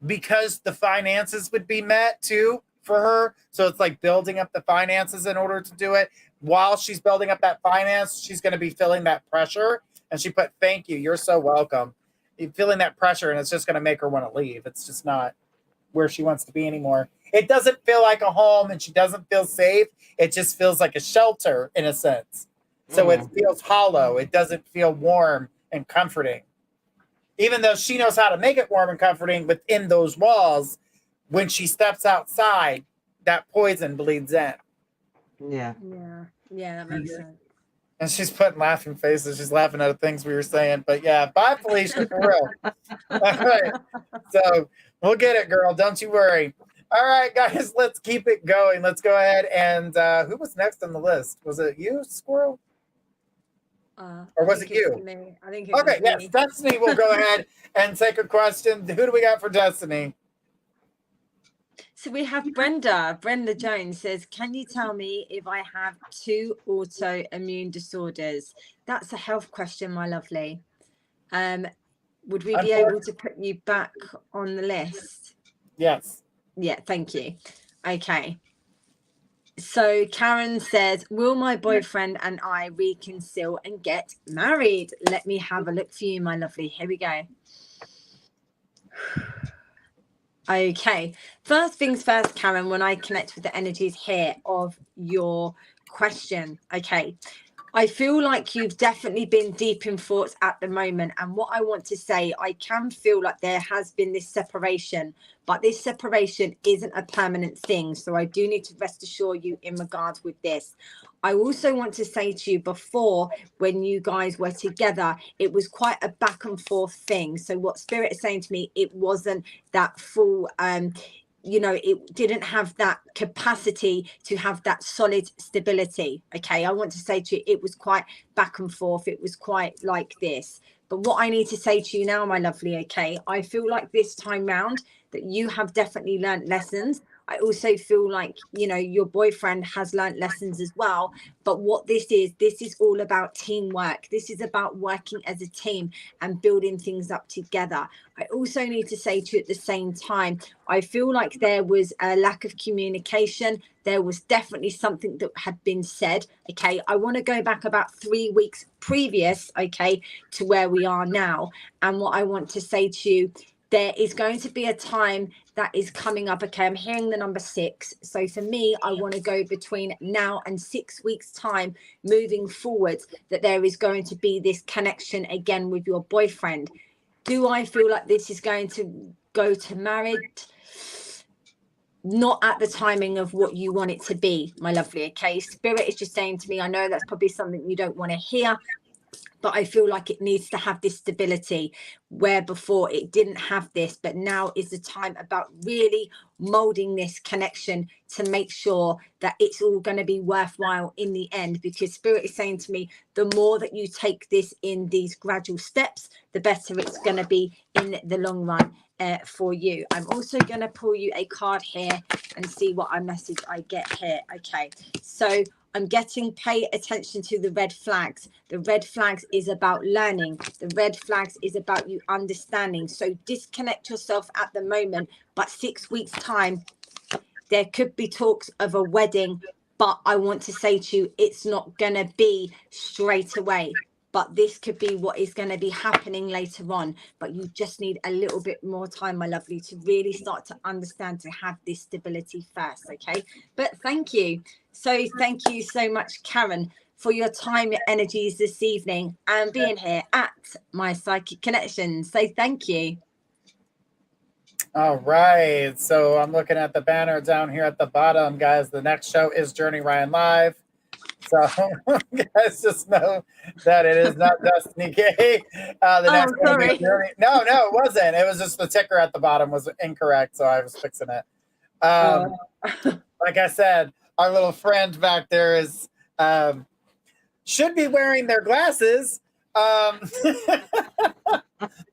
because the finances would be met too for her. So it's like building up the finances in order to do it. While she's building up that finance, she's going to be feeling that pressure. And she put, thank you. You're so welcome. You're feeling that pressure, and it's just going to make her want to leave. It's just not where she wants to be anymore. It doesn't feel like a home, and she doesn't feel safe. It just feels like a shelter in a sense. So it feels hollow. It doesn't feel warm and comforting. Even though she knows how to make it warm and comforting within those walls, when she steps outside, that poison bleeds in. Yeah. Yeah, that makes sense. And she's putting laughing faces. She's laughing at the things we were saying. But yeah, bye, Felicia, for real. All right. So we'll get it, girl. Don't you worry. All right, guys, let's keep it going. Let's go ahead and who was next on the list? Was it you, Squirrel? Or was it you? Me. I think it Okay, was yes. me. Destiny will go ahead and take a question. Who do we got for Destiny? So we have Brenda. Brenda Jones says, can you tell me if I have 2 autoimmune disorders? That's a health question, my lovely. Would we be able to put you back on the list? Yes. Yeah, thank you. Okay. So Karen says, will my boyfriend and I reconcile and get married? Let me have a look for you, my lovely. Here we go. Okay. First things first, Karen, when I connect with the energies here of your question. Okay. I feel like you've definitely been deep in thoughts at the moment. And what I want to say, I can feel like there has been this separation, but this separation isn't a permanent thing. So I do need to rest assure you in regards with this. I also want to say to you, before, when you guys were together, it was quite a back and forth thing. So what Spirit is saying to me, it wasn't that full, you know, it didn't have that capacity to have that solid stability. Okay, I want to say to you, it was quite back and forth. It was quite like this. But what I need to say to you now, my lovely, okay, I feel like this time round that you have definitely learned lessons. I also feel like, you know, your boyfriend has learned lessons as well. But what this is all about teamwork. This is about working as a team and building things up together. I also need to say to you at the same time, I feel like there was a lack of communication. There was definitely something that had been said. Okay, I want to go back about 3 weeks previous, okay, to where we are now. And what I want to say to you, there is going to be a time that is coming up. Okay, I'm hearing the number 6. So for me, I want to go between now and 6 weeks time moving forward, that there is going to be this connection again with your boyfriend. Do I feel like this is going to go to marriage? Not at the timing of what you want it to be, my lovely. Okay, Spirit is just saying to me, I know that's probably something you don't want to hear, but I feel like it needs to have this stability, where before it didn't have this. But now is the time about really molding this connection to make sure that it's all going to be worthwhile in the end, because Spirit is saying to me, the more that you take this in these gradual steps, the better it's going to be in the long run for you. I'm also going to pull you a card here and see what message I get here. Okay, so I'm getting, pay attention to the red flags. The red flags is about learning. The red flags is about you understanding. So disconnect yourself at the moment, but 6 weeks time, there could be talks of a wedding, but I want to say to you, it's not going to be straight away. But this could be what is going to be happening later on. But you just need a little bit more time, my lovely, to really start to understand, to have this stability first. Okay. But thank you. So thank you so much, Karen, for your time, your energies this evening and being here at my Psychic Connection. So thank you. All right. So I'm looking at the banner down here at the bottom, guys. The next show is Journey Ryan Live. So you guys just know that it is not Destiny K. The next one will be Journey. No, it wasn't. It was just the ticker at the bottom was incorrect, so I was fixing it. Like I said, our little friend back there is should be wearing their glasses, but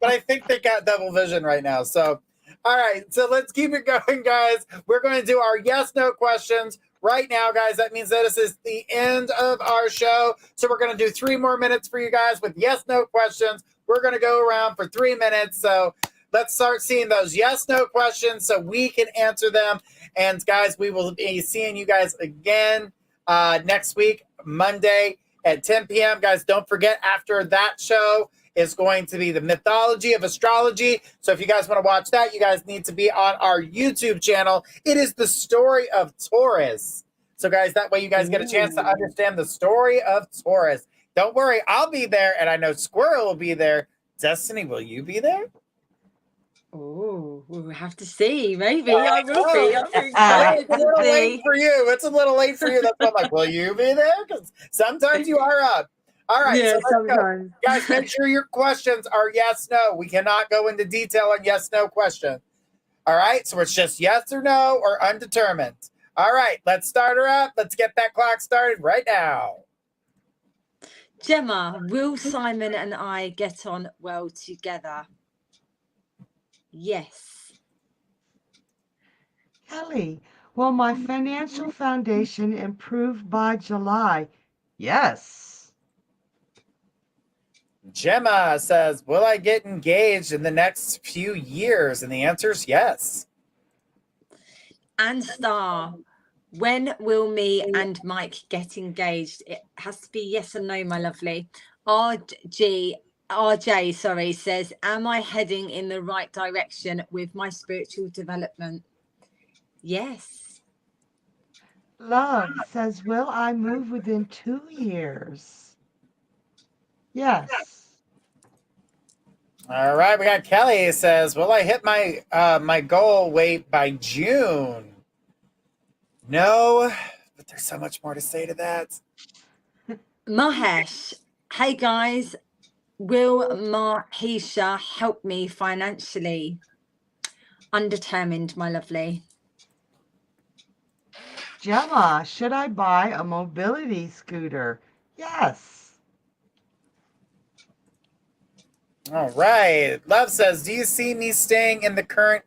I think they got double vision right now. So, all right, so let's keep it going, guys. We're going to do our yes/no questions right now, guys. That means that this is the end of our show. So we're going to do 3 more minutes for you guys with yes/no questions. We're going to go around for 3 minutes. So let's start seeing those yes/no questions so we can answer them. And guys, we will be seeing you guys again next week, Monday at 10 p.m. Guys, don't forget, after that show is going to be the mythology of astrology. So if you guys want to watch that, you guys need to be on our YouTube channel. It is the story of Taurus. So guys, that way you guys get a chance to understand the story of Taurus. Don't worry, I'll be there, and I know Squirrel will be there. Destiny, will you be there? Oh, we'll have to see. Maybe I will be. It's a little late for you. It's a little late for you. That's why I'm like, will you be there? Because sometimes you are up. All right, Yeah, so let's go. sometimes. Guys, make sure your questions are yes, no. We cannot go into detail on yes, no questions. All right, so it's just yes or no or undetermined. All right, let's start her up. Let's get that clock started right now. Gemma, will Simon and I get on well together? Yes. Kelly, will my financial foundation improve by July? Yes. Gemma says, will I get engaged in the next few years? And the answer is yes. And Star, when will me and Mike get engaged? It has to be yes or no, my lovely. RJ, sorry, says, am I heading in the right direction with my spiritual development? Yes. Love says, will I move within 2 years? Yes. All right, we got Kelly says, will I hit my my goal weight by June? No, but there's so much more to say to that. Mahesh, hey guys, will Mahisha help me financially? Undetermined, my lovely. Gemma, should I buy a mobility scooter? Yes. All right. Love says, do you see me staying in the current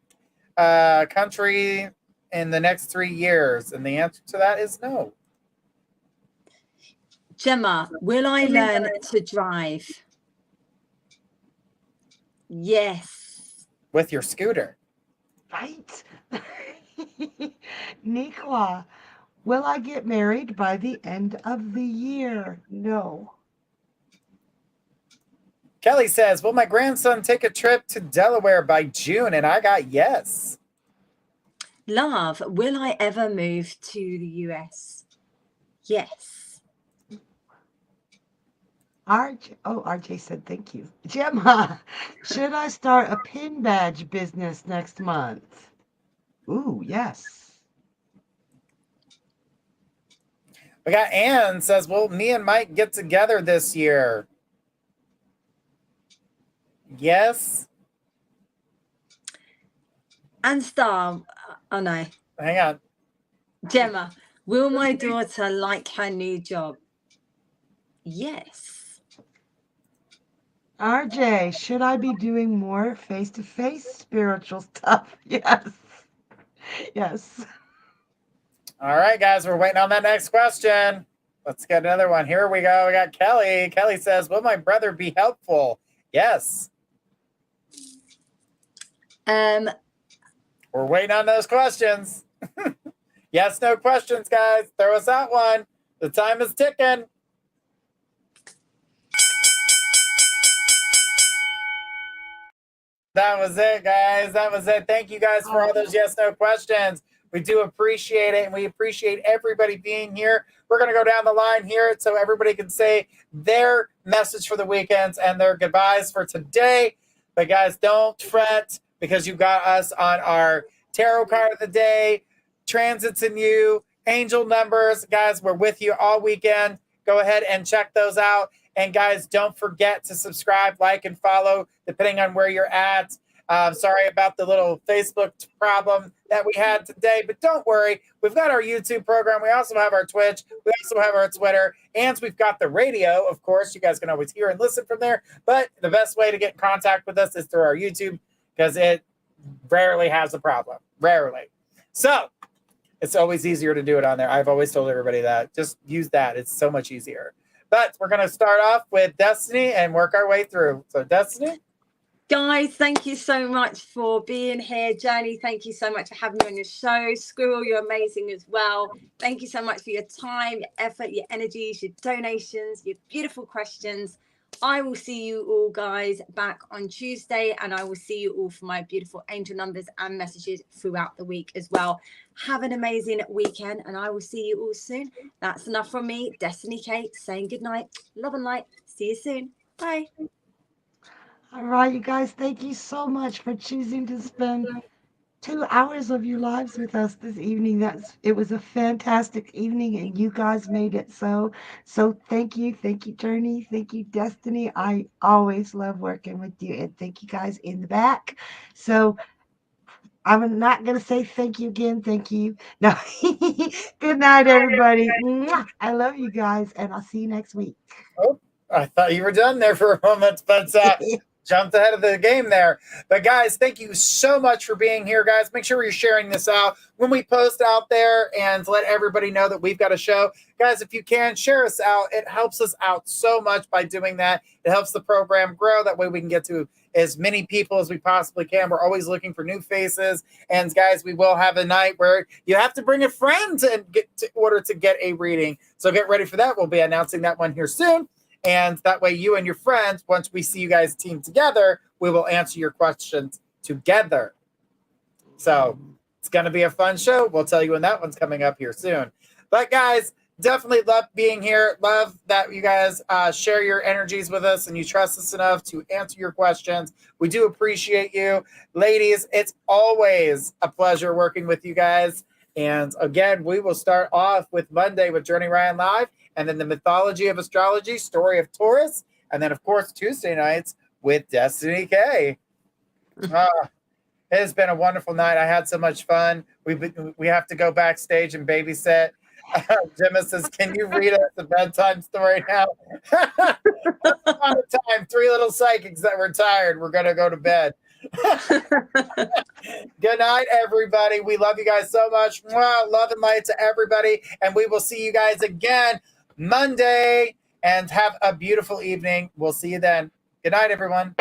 country in the next 3 years? And the answer to that is no. Gemma, will I learn to drive? Yes. With your scooter. Right. Nikwa, will I get married by the end of the year? No. Kelly says, will my grandson take a trip to Delaware by June? And I got yes. Love, will I ever move to the US? Yes. RJ said thank you. Gemma, should I start a pin badge business next month? Ooh, yes. We got Ann says, will me and Mike get together this year? Yes. And Star, oh no. Hang on. Gemma, will my daughter like her new job? Yes. RJ, should I be doing more face-to-face spiritual stuff? Yes. Yes. All right, guys, we're waiting on that next question. Let's get another one. Here we go. We got Kelly. Kelly says, will my brother be helpful? Yes. We're waiting on those questions. Yes, no questions, guys. Throw us out one. The time is ticking. That was it, guys. That was it. Thank you guys for all those yes, no questions. We do appreciate it, and we appreciate everybody being here. We're going to go down the line here so everybody can say their message for the weekends and their goodbyes for today. But, guys, don't fret because you got us on our tarot card of the day, transits in you, angel numbers. Guys, we're with you all weekend. Go ahead and check those out. And guys, don't forget to subscribe, like, and follow, depending on where you're at. Sorry about the little Facebook problem that we had today, but don't worry. We've got our YouTube program. We also have our Twitch. We also have our Twitter. And we've got the radio, of course. You guys can always hear and listen from there. But the best way to get in contact with us is through our YouTube because it rarely has a problem. Rarely. So it's always easier to do it on there. I've always told everybody that. Just use that. It's so much easier. But we're going to start off with Destiny and work our way through. So, Destiny? Guys, thank you so much for being here. Journey, thank you so much for having me on your show. Squirrel, you're amazing as well. Thank you so much for your time, your effort, your energies, your donations, your beautiful questions. I will see you all, guys, back on Tuesday, and I will see you all for my beautiful angel numbers and messages throughout the week as well. Have an amazing weekend, and I will see you all soon. That's enough from me, Destiny Kate, saying good night, love and light. See you soon. Bye. All right, you guys, thank you so much for choosing to spend 2 hours of your lives with us this evening. It was a fantastic evening, and you guys made it so. So thank you, Journey, thank you, Destiny. I always love working with you, and thank you guys in the back. So I'm not gonna say thank you again. Thank you. No. Good night, everybody. Mwah. I love you guys, and I'll see you next week. Oh, I thought you were done there for a moment, but jumped ahead of the game there. But guys, thank you so much for being here, guys. Make sure you're sharing this out when we post out there and let everybody know that we've got a show. Guys, if you can, share us out. It helps us out so much by doing that. It helps the program grow. That way we can get to as many people as we possibly can. We're always looking for new faces. And guys, we will have a night where you have to bring a friend in order to get a reading. So get ready for that. We'll be announcing that one here soon. And that way you and your friends, once we see you guys team together, we will answer your questions together. So it's going to be a fun show. We'll tell you when that one's coming up here soon. But guys, definitely love being here. Love that you guys share your energies with us and you trust us enough to answer your questions. We do appreciate you. Ladies, it's always a pleasure working with you guys. And again, we will start off with Monday with Journey Ryan Live, and then the mythology of astrology, story of Taurus, and then, of course, Tuesday nights with Destiny K. It has been a wonderful night. I had so much fun. We have to go backstage and babysit. Gemma says, can you read us a bedtime story now? On time, 3 little psychics that were tired. We're going to go to bed. Good night, everybody. We love you guys so much. Wow, love and light to everybody. And we will see you guys again Monday. And have a beautiful evening. We'll see you then. Good night, everyone.